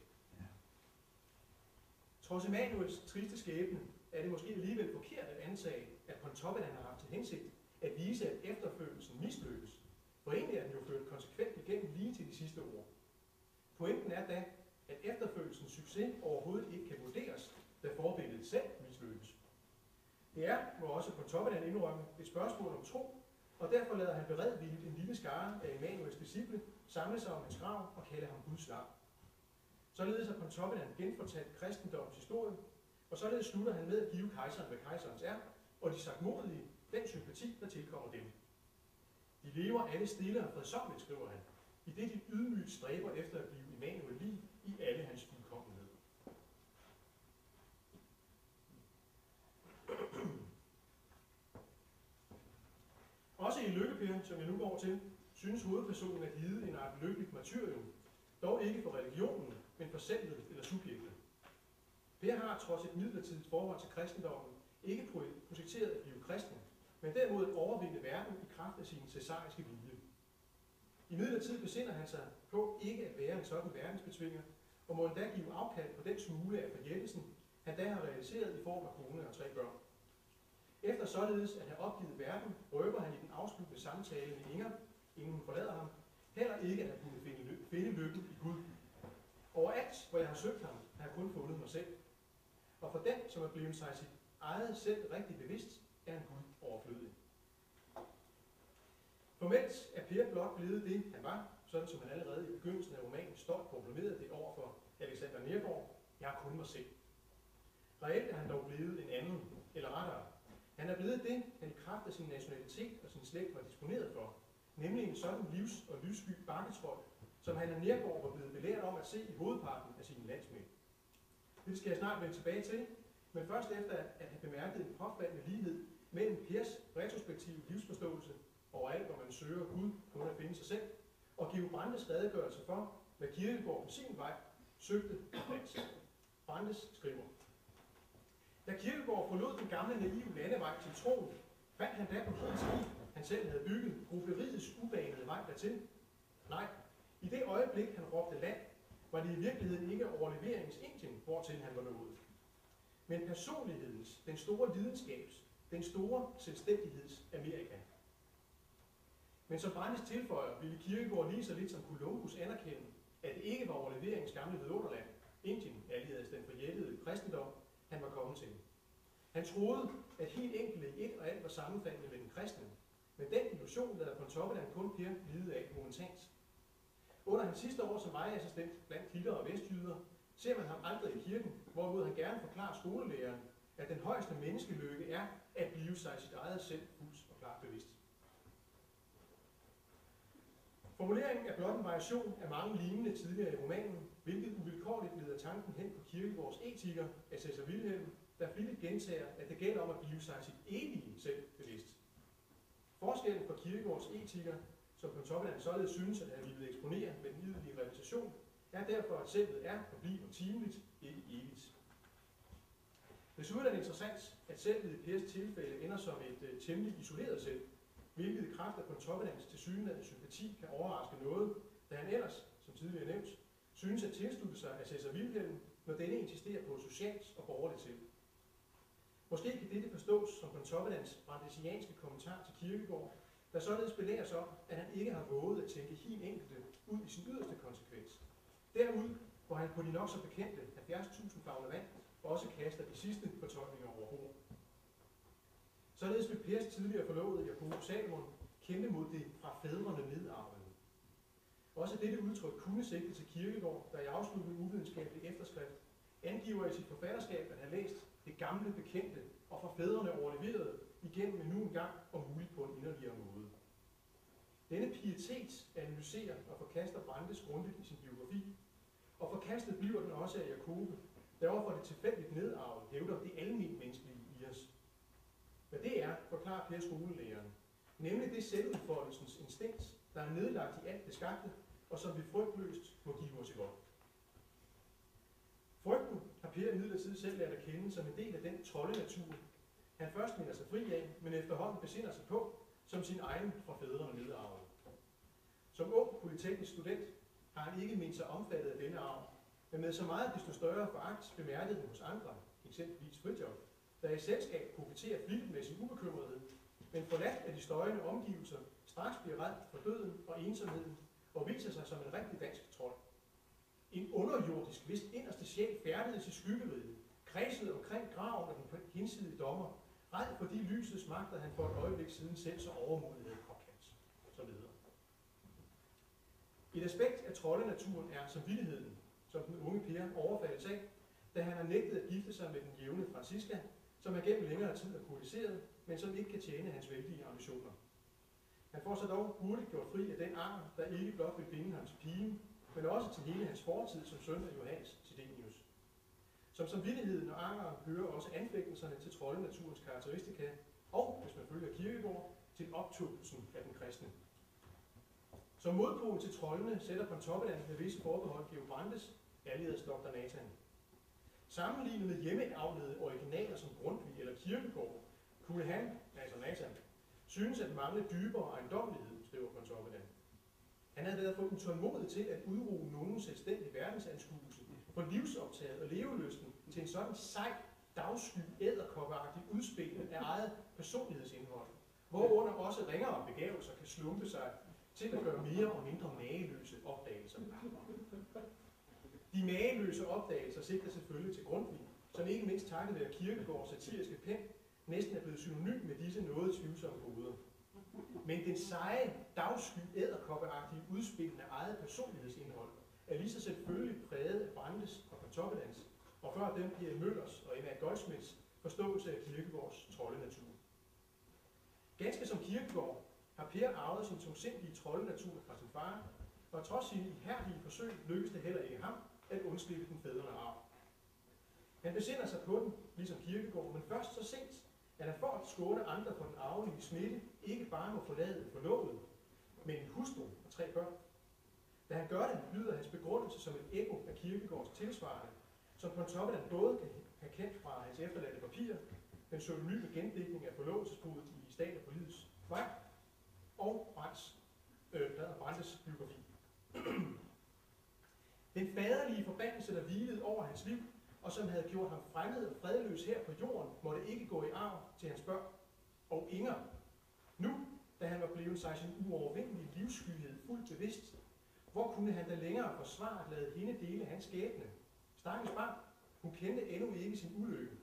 Trods Immanuels triste skæbne er det måske alligevel forkert at antage, at Pontoppidan har haft til hensigt at vise, at efterfølgelsen mislykkes. For egentlig er den jo ført konsekvent igennem lige til de sidste ord. Pointen er da, at efterfølgelsens succes overhovedet ikke kan vurderes, da forbilledet selv mislykkes. Det er, hvor også Pontoppidan indrømme, et spørgsmål om tro, og derfor lader han beredvilligt en lille skare af Immanuels disciple samle sig om hans grav og kalde ham Guds lam. Således har Pontoppidan genfortalt kristendommens historie, og således slutter han med at give kejseren, hvad kejserens er, og de sagtmodige den sympati, der tilkommer dem. De lever alle stille og fredsommeligt, skriver han, i det de ydmygt stræber efter at blive Immanuel lig i alle hans fuldkommenhed. Også i Lykke-Per, som jeg nu går til, synes hovedpersonen at lide en art lykkeligt martyrium, dog ikke for religionen, men for selvet eller subjektet. Per har trods et midlertidigt forhold til kristendommen ikke projekteret at blive kristen, men derimod overvinde verden i kraft af sin cæsariske vilje. I midlertid besinder han sig på ikke at være en sådan verdensbetvinger, og må endda give afkald på den smule af forjættelsen, han da har realiseret i form af kone og 3 børn. Efter således at have opgivet verden, røber han i den afsluttende samtale med Inger, inden hun forlader ham, heller ikke at han kunne finde lykken i Gud. Overalt, hvor jeg har søgt ham, har jeg kun fundet mig selv. Og for den, som er blevet sig sit eget selv rigtig bevidst, er en Gud overflødig. Formelt er Per blot blevet det, han var, sådan som han allerede i begyndelsen af romanen stolt proklamerede det over for Alexander Nergård. Jeg har kun mig selv. Reelt er han dog blevet en anden, eller rettere. Han er blevet det, han i kraft af sin nationalitet og sin slægt var disponeret for, nemlig en sådan livs- og lyssky bakketrold, som han af Nergård var blevet belært om at se i hovedparten af sine landsmænd. Det skal jeg snart vende tilbage til, men først efter at have bemærket en påfaldende lighed mellem Pers retrospektive livsforståelse overalt, hvor man søger Gud kun at finde sig selv, og Georg Brandes redegørelse for, hvad Kierkegaard på sin vej søgte at danse. Brandes skriver: Da Kierkegaard forlod den gamle naive landevej til troen, fandt han da på det skib, han selv havde bygget, grupperiets ubanede vej dertil. Nej, i det øjeblik, han råbte land, var det i virkeligheden ikke overleveringens Indien, hvortil han var nået, men personlighedens, den store lidenskabs, den store selvstændigheds Amerika. Men som Brandes tilføjer, ville Kierkegaard lige så lidt som Columbus anerkende, at det ikke var overleveringens gamle vidunderland, Indien allieredes den forjættede kristendom, han var kommet til. Han troede, at helt enkelte i et og alt var sammenfaldende med den kristne, men den illusion lader Pontoppidan kun Per lide af momentant. Under hans sidste år som vejassistent blandt kilder og vestjyder, ser man ham aldrig i kirken, hvorimod han gerne forklarer skolelæreren, at den højeste menneskelykke er at blive sig sit eget selv fuldt og klart bevidst. Formuleringen er blot en variation af mange lignende tidligere i romanen, hvilket uvilkårligt leder tanken hen på Kierkegaards etiker af Cæsar Wilhelm, der flittigt gentager, at det gælder om at blive sig sit evige selv bevidst. Forskellen på Kierkegaards etiker, som Pontoppidan således synes, at han ville eksponere med den yderlige realisation, er derfor, at selvet er og bliver timeligt, ikke evigt. Desuden er det interessant, at selvet i Pers tilfælde ender som et temmelig isoleret selv, hvilket i kraft af Pontoppidans tilsyneladende sympati kan overraske noget, da han ellers, som tidligere nævnt, synes at tilslutte sig af Cæsar Wilhelm, når denne insisterer på socialt og borgerligt selv. Måske kan dette forstås som Pontoppidans brandesianske kommentar til Kierkegaard, der således belæres om, at han ikke har våget at tænke helt enkelte ud i sin yderste konsekvens. Derud, hvor han på de nok så bekendte 70.000 favne vand også kaster de sidste fortolkninger over bord. Således vil Pers tidligere forlovede Jakob Salomon kæmpe mod det fra fædrene nedarvede. Også dette udtryk kunne sigte til Kierkegaard, der i afslutningen uvidenskabelig efterskrift angiver i sit forfatterskab at have læst det gamle bekendte og fra fædrene overleveret igennem endnu en gang og muligt på en inderligere måde. Denne pietet analyserer og forkaster Brandes grundigt i sin biografi, og forkastet bliver den også af Jakobe, der overfor det tilfældigt nedarvet hævder det almen menneskelige i os. Hvad det er, forklarer Per skolelæreren, nemlig det selvudfoldelsens instinkt, der er nedlagt i alt det skabte, og som vi frygtløst må give os i vold. Frygten har Per imidlertid selv lært at kende som en del af den troldenatur, han først minder sig fri af, men efterhånden besinder sig på, som sin egen fra fædrene nedarvede. Som ung polyteknisk student har han ikke mindst sig omfattet af denne arv, men med så meget desto større foragt bemærket den hos andre, eksempelvis Fridtjof, der i selskab profiterer flittigt med sin ubekymrethed, men forladt af de støjende omgivelser, straks bliver ræd for døden og ensomheden, og viser sig som en rigtig dansk trold. En underjordisk, hvis inderste sjæl færdedes i skyggeriget, kredsede omkring graven af den hinsidige dommer, ræd for de lysets magter, han for et øjeblik siden selv så overmodigt havde påkaldt, så videre. Et aspekt af troldenaturen er samvittigheden, som den unge Per overfaldes af, da han har nægtet at gifte sig med den jævne Francisca, som han gennem længere tid er politiseret, men som ikke kan tjene hans vældige ambitioner. Han får sig dog hurtigt gjort fri af den anger, der ikke blot vil binde ham til pigen, men også til hele hans fortid som søn af Johannes Sidenius. Som samvittigheden og angeren hører også anfægtelserne til troldenaturens karakteristika, og, hvis man følger Kierkegaard, til optugtelsen af den kristne. Som modpol til troldene sætter Pontoppidan med visse forbehold Georg Brandes, allieredes Dr. Nathan. Sammenlignet med hjemmeavlede originaler som Grundtvig eller Kierkegaard, kunne han, altså Nathan, synes at mangle dybere ejendommelighed, skriver Pontoppidan. Han havde været for utålmodig til at udruge nogen selvstændig verdensanskuelse, for livsoptaget og levelysten til en sådan sej, dagsky, æderkoppeagtig udspilning af eget personlighedsindhold, hvorunder også ringere begavelser kan slumpe sig til at gøre mere og mindre mageløse opdagelser. De mageløse opdagelser sigter selvfølgelig til Grundtvig, som ikke mindst takket være Kierkegaards satiriske pen, næsten er blevet synonym med disse noget tvivlsomme goder. Men den seje, dagsky, æderkoppeagtige udspil af eget personlighedsindhold er lige så selvfølgelig præget af Brandes og Pontoppidans, og før dem bliver Møllers og Emma Goldsmiths forståelse af Kierkegaards troldenatur. Ganske som Kierkegaard har Per arvet sin tungsindige troldenatur fra sin far, og trods sine ihærdige forsøg lykkes det heller ikke ham at undslippe den fædrende arv. Han besinder sig på den, ligesom Kierkegaard, men først så sent, at han for at skåne andre for den arvelige smitte, ikke bare må forlade en forlovet, men en hustru og 3 børn. Da han gør det, lyder hans begrundelse som et ekko af Kierkegaards tilsvarende, som Pontoppidan både kan have kendt fra hans efterladte papirer, den synonyme gendigtning af forlovelsesbruddet i Stater på livets vej, og Brandes biografi. Den faderlige forbandelse, der hvilede over hans liv, og som havde gjort ham fremmed og fredløs her på jorden, måtte ikke gå i arv til hans børn. Og Inger, nu, da han var blevet sig sin uovervindelige livsskyhed fuldt bevidst, hvor kunne han da længere forsvare at lade hende dele hans skæbne, Stakkels barn, hun kendte endnu ikke sin ulykke.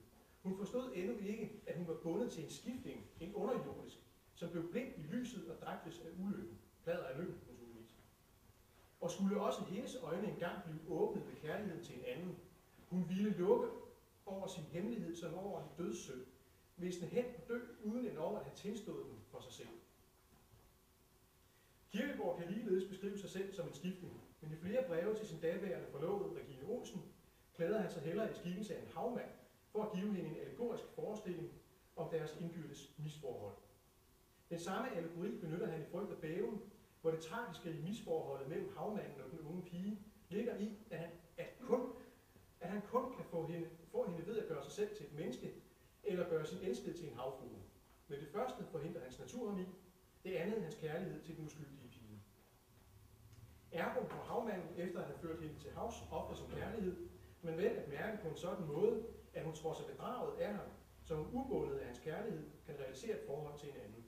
Hun forstod endnu ikke, at hun var bundet til en skifting, en underjordisk, som blev blind i lyset og dræbtes af ulykken, plader af lykken, naturligvis. Og skulle også hendes øjne engang blive åbnet ved kærligheden til en anden. Hun ville lukke over sin hemmelighed som over en dødssynd, visne hen og dø, uden endnu at have tilstået den for sig selv. Kierkegaard kan ligeledes beskrive sig selv som en skiftning, men i flere breve til sin daværende forlovede Regine Olsen, klæder han sig hellere i skikkelse af en havmand, for at give hende en allegorisk forestilling om deres indbyrdes misforhold. Den samme allegori benytter han i Frygt og Bæven, hvor det tragiske i misforholdet mellem havmanden og den unge pige ligger i, at han kun kan få hende ved at gøre sig selv til et menneske, eller gøre sin elskede til en havfrue. Men det første forhindrer hans natur ham i, det andet hans kærlighed til den uskyldige pige. Ergo må havmanden, efter at have ført hende til havs, ofre sin kærlighed, men vel at mærke på en sådan måde, at hun tror sig bedraget af ham, så hun ubundet af hans kærlighed kan realisere et forhold til en anden.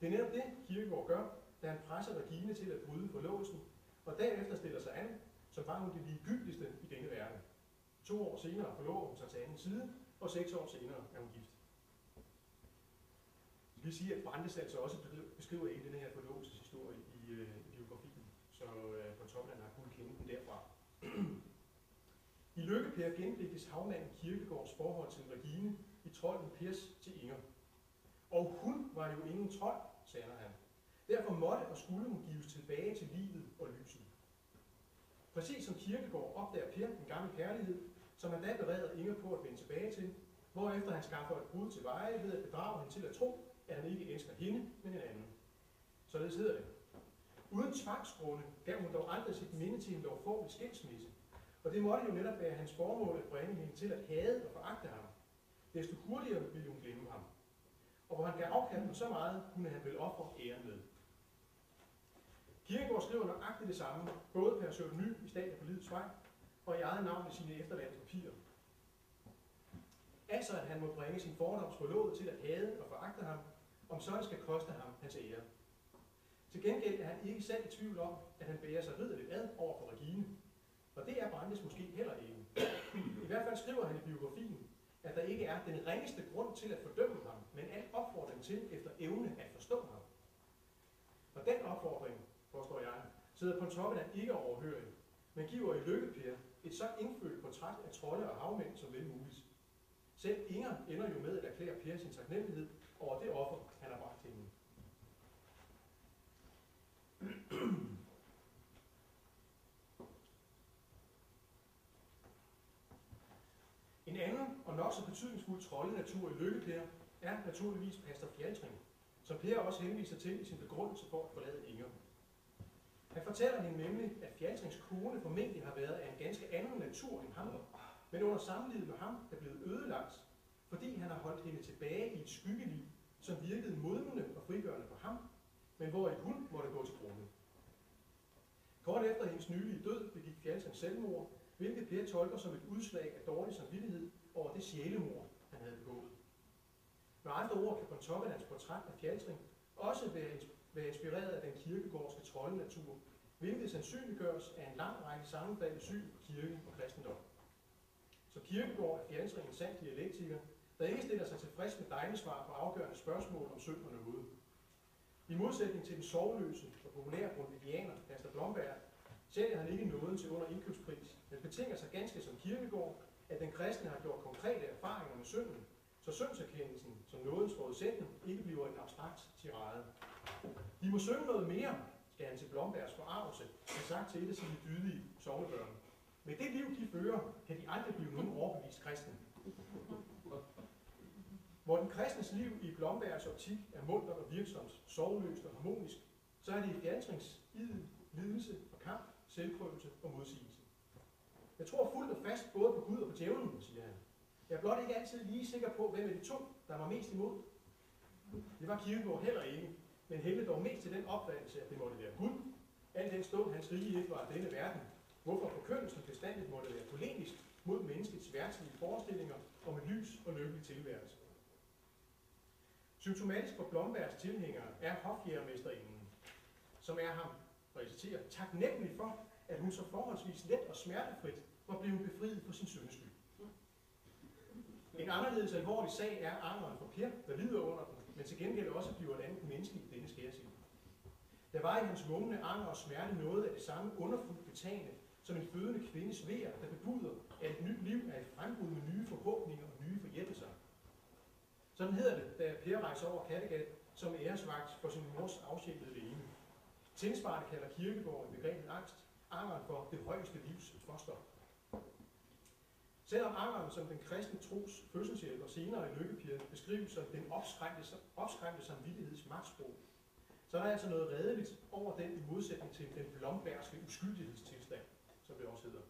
Det er netop det, Kierkegaard gør, da han presser Regine til at bryde forlovelsen, og derefter stiller sig an, som var hun det ligegyldigste i denne verden. 2 år senere forlover hun sig til anden side, og 6 år senere er hun gift. Jeg vil sige, at Brandes altså også beskriver ikke den her forlovelseshistorie i biografien, så på toppen har kun kendt den derfra. I Lykke-Per genblikkes havmanden Kierkegaards forhold til Regine i trolden Pers til Inger. Og hun var jo ingen trold, sagde han. Derfor måtte og skulle hun gives tilbage til livet og lyset. Præcis som Kierkegaard opdager Per en gammel kærlighed, som han da bereder Inger på at vende tilbage til, hvorefter han skaffer et brud til veje ved at bedrage hende til at tro, at han ikke elsker hende, men en anden. Således hedder det. Uden tvangsgrunde gav hun dog aldrig sit minde til en lovformelig skilsmisse, og det måtte jo netop være hans formål at bringe hende til at hade og foragte ham. Desto hurtigere ville hun glemme ham. Og hvor han gav afkald på så meget, kunne han vel ofre æren med. Kierkegaard skriver nøjagtigt det samme, både per pseudonym i Stadier på livets vej, og i eget navn i sine efterladte papirer. Altså at han må bringe sin fordoms forlovede til at hade og foragte ham, om sådan skal koste ham hans ære. Til gengæld er han ikke selv i tvivl om, at han bærer sig ridderligt ad over for Regine. Og det er Brandes måske heller ikke. I hvert fald skriver han i biografien, at der ikke er den ringeste grund til at fordømme ham, men alt opfordring til efter evne at forstå ham. Og den opfordring, forstår jeg, sidder Pontoppidan ikke overhørig, men giver i Lykke-Per et så indfølt portræt af trolde og havmænd som vel muligt. Selv Inger ender jo med at erklære Per sin taknemmelighed over det offer, han har bragt til hende. En anden og nok så betydningsfuld troldenatur i Lykke-Per er naturligvis pastor Fjaltring, som Per også henviser til i sin begrundelse for at forlade Inger. Han fortæller hende nemlig, at Fjaltrings kone formentlig har været af en ganske anden natur end ham, men under samlivet med ham er blevet ødelagt, fordi han har holdt hende tilbage i et skyggeliv, som virkede modnende og frigørende for ham, men hvor hun måtte gå til grunde. Kort efter hendes nylige død begik Fjaltring selvmord, hvilket Per tolker som et udslag af dårlig samvittighed over det sjælemord, han havde begået. Med andre ord kan Pontoppidans portræt af Fjaltring også være inspireret af den kierkegaardske troldenatur, hvilket sandsynliggøres af en lang række sammenfaldende syn på kirke og kristendom. Så Kierkegaard er Fjaltring en sand dialektiker, der ikke stiller sig tilfreds med dejnesvar på afgørende spørgsmål om synd og nåde. I modsætning til den sorgløse og populære grundvigianer, pastor Blomberg, sælger han ikke nåden til under indkøbspris, men betinger sig ganske som Kierkegaard, at den kristne har gjort konkrete erfaringer med synden, så syndserkendelsen som nådens forudsætning ikke bliver en abstrakt tirade. De må synge noget mere, skal han til Blombergs forarvelse have sagt til et af sine dydige sognebørn. Med det liv, de fører, kan de aldrig blive nogen overbevist kristne. Hvor den kristnes liv i Blombergs optik er muntert og virksomt, sorgløst og harmonisk, så er det i Fjaltrings idel, lidelse og kamp, selvprøvelse og modsigelse. Jeg tror fuldt og fast både på Gud og på djævlen, siger han. Jeg er blot ikke altid lige sikker på, hvem af de to, der var mest imod. Det var Kierkegaard heller ikke, men hældte dog mest til den opfattelse, at det måtte være Gud. Al den stund hans rige ikke var denne verden, hvorfor forkyndelsen bestandigt måtte være polemisk mod menneskets værtslige forestillinger om en lys og lykkelig tilværelse. Symptomatisk for Blombergs tilhængere er hofjægermesterinden, som er ham, og jeg citerer, taknemmelig for, at hun så forholdsvis let og smertefrit var blevet befriet for sin syndes skyld. En anderledes alvorlig sag er angeren for Per, der lider under den, men til gengæld også bliver et andet menneske i denne skærsild. Der var i hans vågne anger og smerte noget af det samme underfuldt betagende, som en fødende kvindes vejr, der bebuder, at et nyt liv er et frembrud med nye forhåbninger og nye forjættelser. Sådan hedder det, da Per rejser over Kattegat som æresvagt for sin mors afsjælede legeme. Tilsvarende kalder Kierkegaard i begrebet angst angeren for det højeste livs foster. Selvom angeren som den kristne tros fødselshjælp og senere i Lykke-Per beskrives som den opskræmte samvittigheds magtsprog, så er der altså noget redeligt over den i modsætning til den blombergske uskyldighedstilstand, som det også hedder.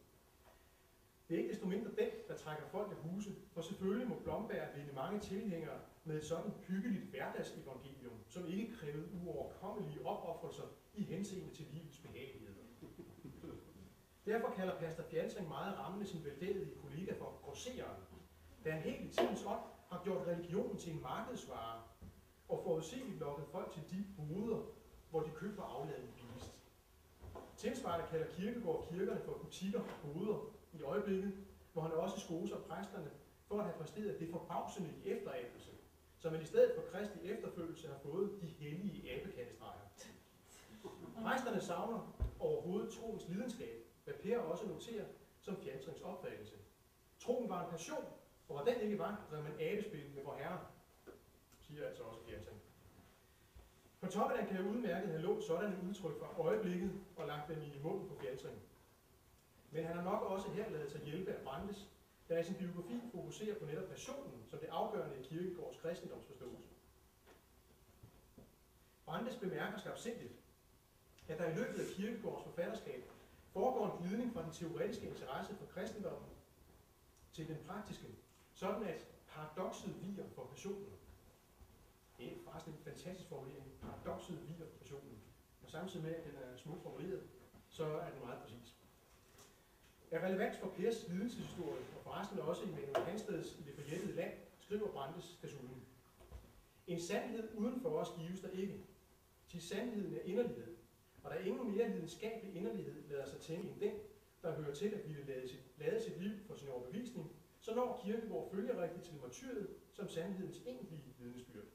Det er ikke desto mindre den, der trækker folk af huse, for selvfølgelig må Blomberg vinde mange tilhængere med et sådan hyggeligt hverdagsevangelium, som ikke krævede uoverkommelige opoffrelser i henseende til livets behageligheder. Derfor kalder pastor Fjaltring meget rammende sin veldedige kollega for grosseren, da han helt i tidens ånd har gjort religionen til en markedsvare og forudsigeligt lokket folk til de boder, hvor de køber afladen billigst. Tilsvarende kalder Kierkegaard kirkerne for butikker og boder i øjeblikket, hvor han også skoser præsterne for at have præsteret det forbavsende i efterabelse, så man i stedet for Kristi efterfølgelse har fået de hellige abekattestreger. Præsterne savner overhovedet troens lidenskab, hvad Per også noterer som Fjaltrings opfattelse. Troen var en passion, og hvor den ikke var, drev man abespil med vor Herre, siger altså også Fjaltring. På Toppedan kan jeg udmærket have lånt sådanne udtryk fra øjeblikket og lagt dem i munden på Fjaltring. Men han har nok også her ladet sig hjælpe af Brandes, der i sin biografi fokuserer på netop passionen som det afgørende i Kierkegaards kristendomsforståelse. Brandes bemærker skarpsindigt, at der i løbet af Kierkegaards forfatterskab foregår en glidning fra den teoretiske interesse for kristendommen til den praktiske, sådan at paradokset viger for passionen. Det er faktisk en fantastisk formulering. Paradokset viger for passionen. Og samtidig med, at den er smukt formuleret, så er den meget præcis. Af relevans for Pers lidelseshistorie, og forresten også i Manuel Hansteds I det forjættede land, skriver Brandes desuden. En sandhed uden for os gives der ikke. Til sandheden er inderlighed, og der er ingen mere lidenskabelig inderlighed lader sig tænke end den, der hører til at ville lade sit liv for sin overbevisning, så når Kierkegaard følger rigtigt til martyret som sandhedens egentlige vidnesbyrd.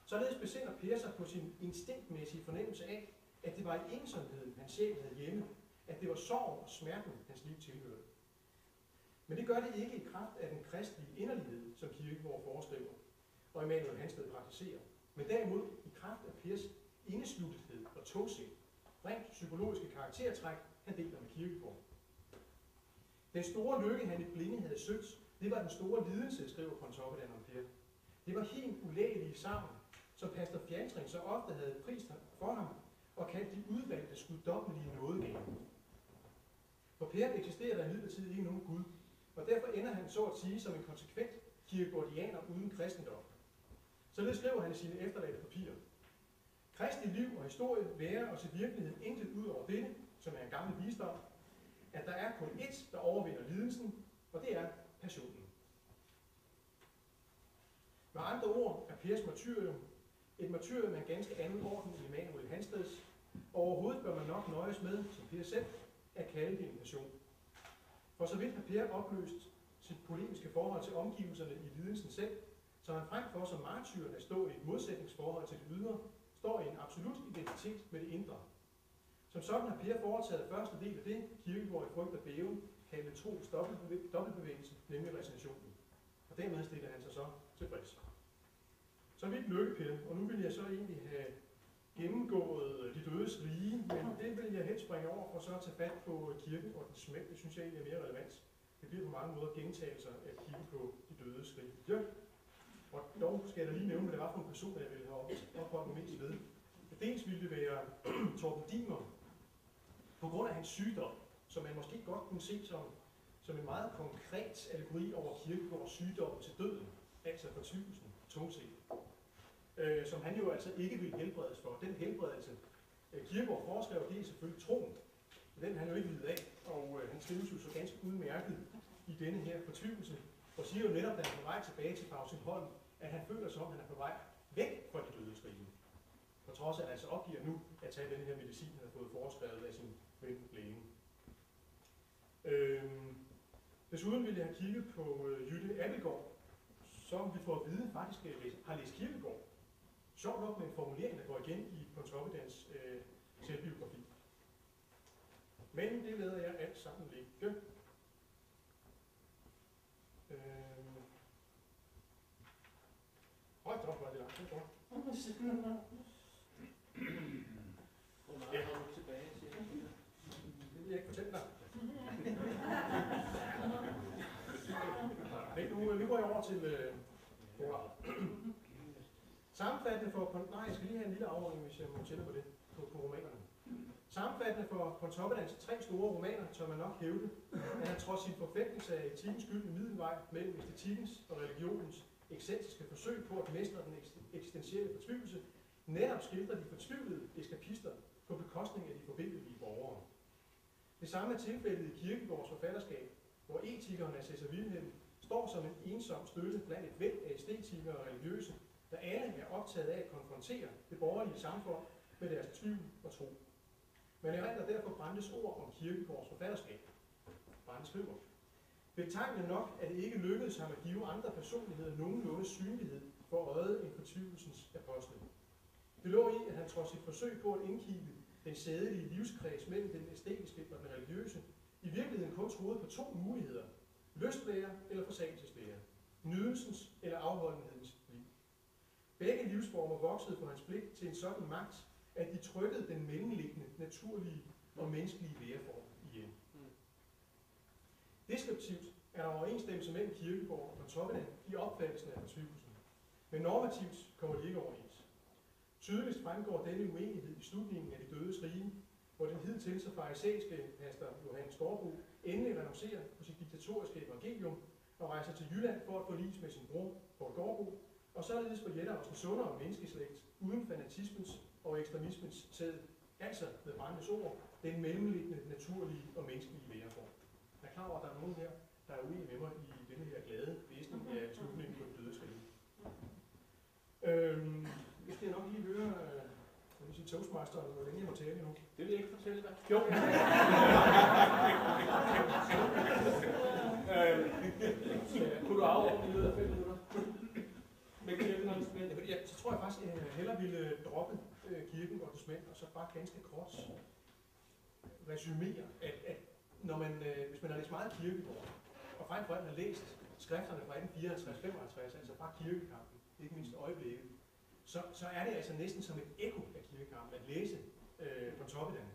Således besinder Per sig på sin instinktmæssige fornemmelse af, at det var i ensomheden, hans sjæl havde hjemme, at det var sorg og smerten, hans liv tilhørte. Men det gør det ikke i kraft af den kristelige inderlighed, som Kierkegaard foreskriver, og Emanuel Hansted praktiserer, men derimod i kraft af Pers indesluttethed og togsind, rent psykologiske karaktertræk, han deler med Kierkegaard. Den store lykke, han i blinde havde søgt, det var den store lidelse, skriver Pontoppidan om Per. Det var helt ulægelige sammen, som pastor Fjaltring så ofte havde prist for ham, og kaldte de udvalgte skuddommelige nådegave. For Per eksisterer der imidlertid ikke nogen Gud, og derfor ender han så at sige som en konsekvent kierkegaardianer uden kristendom. Således skriver han i sine efterladte papirer. Kristi liv og historie værer os i virkeligheden intet ud over dette, som er en gammel visdom, at der er kun ét, der overvinder lidelsen, og det er passionen. Med andre ord er Pers martyrium et martyrium af en ganske anden orden i Emanuel Hansteds, og overhovedet bør man nok nøjes med, som Per selv, at kalde det en passion. For så vidt har Per opløst sit polemiske forhold til omgivelserne i lidelsen selv, så han frem for som martyren at stå i et modsætningsforhold til det ydre, står i en absolut identitet med det indre. Som sådan har Per foretaget første del af det, Kierkegaard i Frygt og Bæven kaldte troens dobbeltbevægelse, nemlig resignationen. Og dermed stiller han sig så tilfreds. Så vidt Lykke-Per, og nu vil jeg så egentlig have gennemgået de dødes rige, men det vil jeg helst springe over for så at tage fat på kirken og den smæld. Det synes jeg egentlig er mere relevant. Det bliver på mange måder gentagelser at kigge på de dødes rige. Ja. Og dog skal jeg da lige nævne, hvad det var for en person, jeg ville have opholdt mig mest ved. Dels ville det være Torben Diemer, på grund af hans sygdom, som man måske godt kunne se som en meget konkret allegori over Kierkegaards sygdom til døden, altså fortvivlelsen, tungsind, som han jo altså ikke ville helbredes for. Den helbredelse, Kierkegaard foreskrev, det er selvfølgelig troen. Den han jo ikke lidet af, og han skrives jo så ganske udmærket i denne her fortvivlelse, og siger jo netop, da han er på vej tilbage til Fausingholm, at han føler sig, at han er på vej væk fra de dødes rige. På trods af, at han altså opgiver nu at tage den her medicin, han har fået foreskrevet af sin ven lægen. Desuden ville jeg have kigget på Jytte Abildgaard, som vi får at vide faktisk har læst Kierkegaard. Sjovt nok med en formulering, der går igen i Pontoppidans selvbiografi. Men det lader jeg alt sammen ligge. Hold da op, var det langt. Ja. Det vil jeg ikke fortælle dig. Nu går jeg over til sammenfattende for... Nej, jeg skal lige have en lille afrunding, hvis jeg må tælle på det, på romanerne. Sammenfattende for Pontoppidans 3 store romaner, tør man nok hævde, at han trods sin forfægtelse af etikkens gyldne middelvej mellem æstetikkens og religionens excentriske forsøg på at mestre den eksistentielle fortvivlelse, netop skildrer de fortvivlede eskapister på bekostning af de forbilledlige borgere. Det samme er tilfældet i Kierkegaards forfatterskab, hvor etikeren af Cæsar Wilhelm står som en ensom støtte blandt et væld af æstetikere og religiøse, der alle er optaget af at konfrontere det borgerlige samfund med deres tvivl og tro. Man erindrer derfor Brandes ord om Kierkegaards forfatterskab. Brande skriver: betegnende nok er det ikke lykkedes ham at give andre personligheder nogenlunde synlighed for øjet en fortvivlelsens apostel. Det lå i, at han trods sit forsøg på at indkigle den sædelige livskreds mellem den æstetiske og den religiøse, i virkeligheden kun troede på 2 muligheder: lystlære eller forsagelseslære, nydelsens eller afholdenhedens liv. Begge livsformer voksede på hans blik til en sådan magt, at de trykkede den mellemliggende, naturlige og menneskelige væreform ihjel. Deskriptivt er der overensstemmelse mellem Kierkegaard og Pontoppidan i opfattelsen af fortvivlelsen, men normativt kommer de ikke overens. Tydeligst fremgår denne uenighed i slutningen af De dødes rige, hvor den hidtil så farisæiske pastor Johannes Gårdbo endelig renoncerer på sit diktatoriske evangelium og rejser til Jylland for at forliges med sin bror Poul Gårdbo, og således forjætter os en sundere menneskeslægt uden fanatismens og ekstremismens sæd, altså med Brandes ord, den mellemliggende, naturlige og menneskelige væreform. Jeg er klar over, at der er nogen her, der er uenige med mig i denne her glade læsning af slutningen på De dødes rige. Nu skal jeg nok lige høre, jeg vil sige toastmasteren, hvor længe jeg må tale nu. Det vil jeg ikke fortælle dig. Jo. Kunne du afrunde i løbet af 5 minutter? Med Kierkegaards mænd? Så tror jeg faktisk, at jeg hellere ville droppe Kierkegaards mænd, og så bare ganske kort resumere, at når man, hvis man har læst meget Kierkegaard, og frem for alt har læst skrifterne fra 1854-55, altså fra Kirkekampen, ikke mindst øjeblikket, så er det altså næsten som et ekko af Kirkekampen at læse Pontoppidan.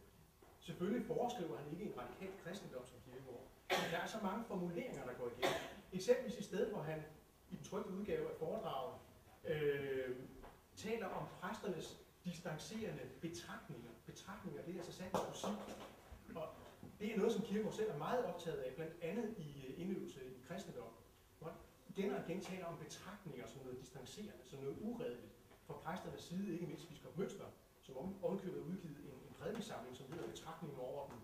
Selvfølgelig foreskriver han ikke en radikal kristendom som Kierkegaard. Der er så mange formuleringer, der går igen. Eksempelvis i stedet, hvor han i den trykte udgave af foredraget taler om præsternes distancerende betragtninger. Betragtninger, det er altså sat musik. Og det er noget, som Kierkegaard selv er meget optaget af, blandt andet i indøvelse i kristendom, hvor han igen og igen taler om betragtninger som noget distancerende, som noget uredeligt. Fra præsternes side, ikke mindst biskop Mønster, som ovenkøbet har udgivet en prædikesamling, som hedder Betragtninger over den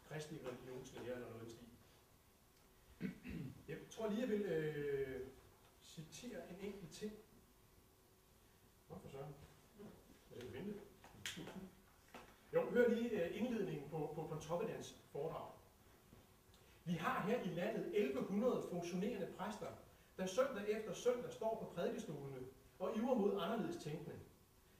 kristelige religionslære eller noget i stil. Jeg tror lige, jeg vil citere en enkelt ting. Hvorfor så? Jeg vil vente. Jo, hør lige indledningen på Pontoppidans foredrag. Vi har her i landet 1100 funktionerende præster, der søndag efter søndag står på prædikestolene og ivrer mod anderledes tænkende.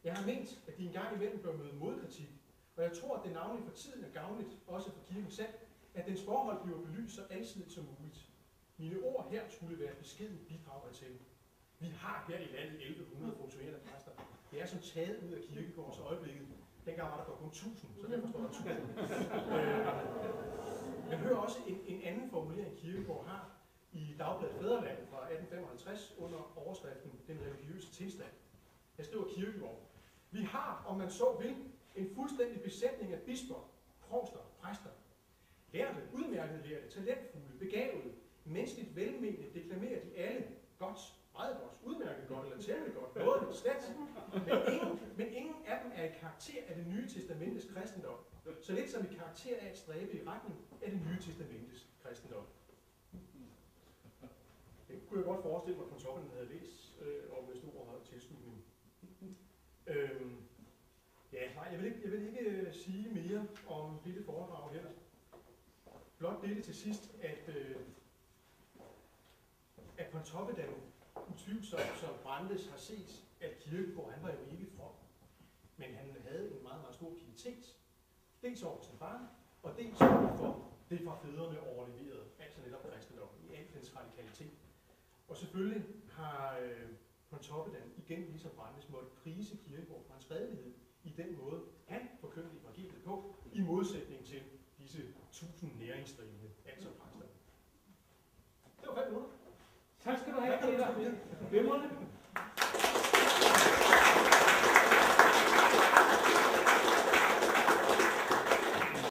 Jeg har ment, at de engang imellem bør møde modkritik, og jeg tror, at det navnlig for tiden er gavnligt, også for kirken selv, at dens forhold bliver belyst så alsidigt som muligt. Mine ord her skulle være et beskedent bidrag til. Vi har her i landet 1100 funktionerende præster. Det er som taget ud af Kierkegaards øjeblikket. Dengang var der kun 1000, så derfor står der 1000. Men hør også en anden formulering, Kierkegaard har i Dagbladet Fædrelandet fra 1855 under overskriften Den religiøse tilstand. Her skriver Kierkegaard: vi har, om man så vil, en fuldstændig besætning af bisper, provster, præster. Lærte, udmærkede lærte, talentfulde, begavede, menneskeligt velmenende, deklamerer de alle godt, meget godt, udmærket godt eller temmelig godt, noget lidt slet. Men ingen af dem er i karakter af det nye testamentes kristendom, så lidt som i karakter af at stræbe i retning af det nye testamentes kristendom. Det kunne jeg godt forestille mig, at Pontoppidan havde læst, og med stor tilslutning. Jeg vil ikke sige mere om dette foredrag her. Blot dette til sidst, at Pontoppidan utvivlsomt som Brandes har set, at Kierkegaard, han var jo ikke from, men han havde en meget, meget stor pietet, dels over sin barn, og dels over for det fra fædrene overleverede, altså netop kristendommen i al dens radikalitet. Og selvfølgelig har Pontoppidan igen ligesom Brandes måtte prise Kierkegaard for hans redelighed i den måde, han forkyndte evangeliet på, i modsætning til disse 1000 næringsdrivende, altså præster. Det var 5 minutter. Tak skal du have, Peter. Glimrende.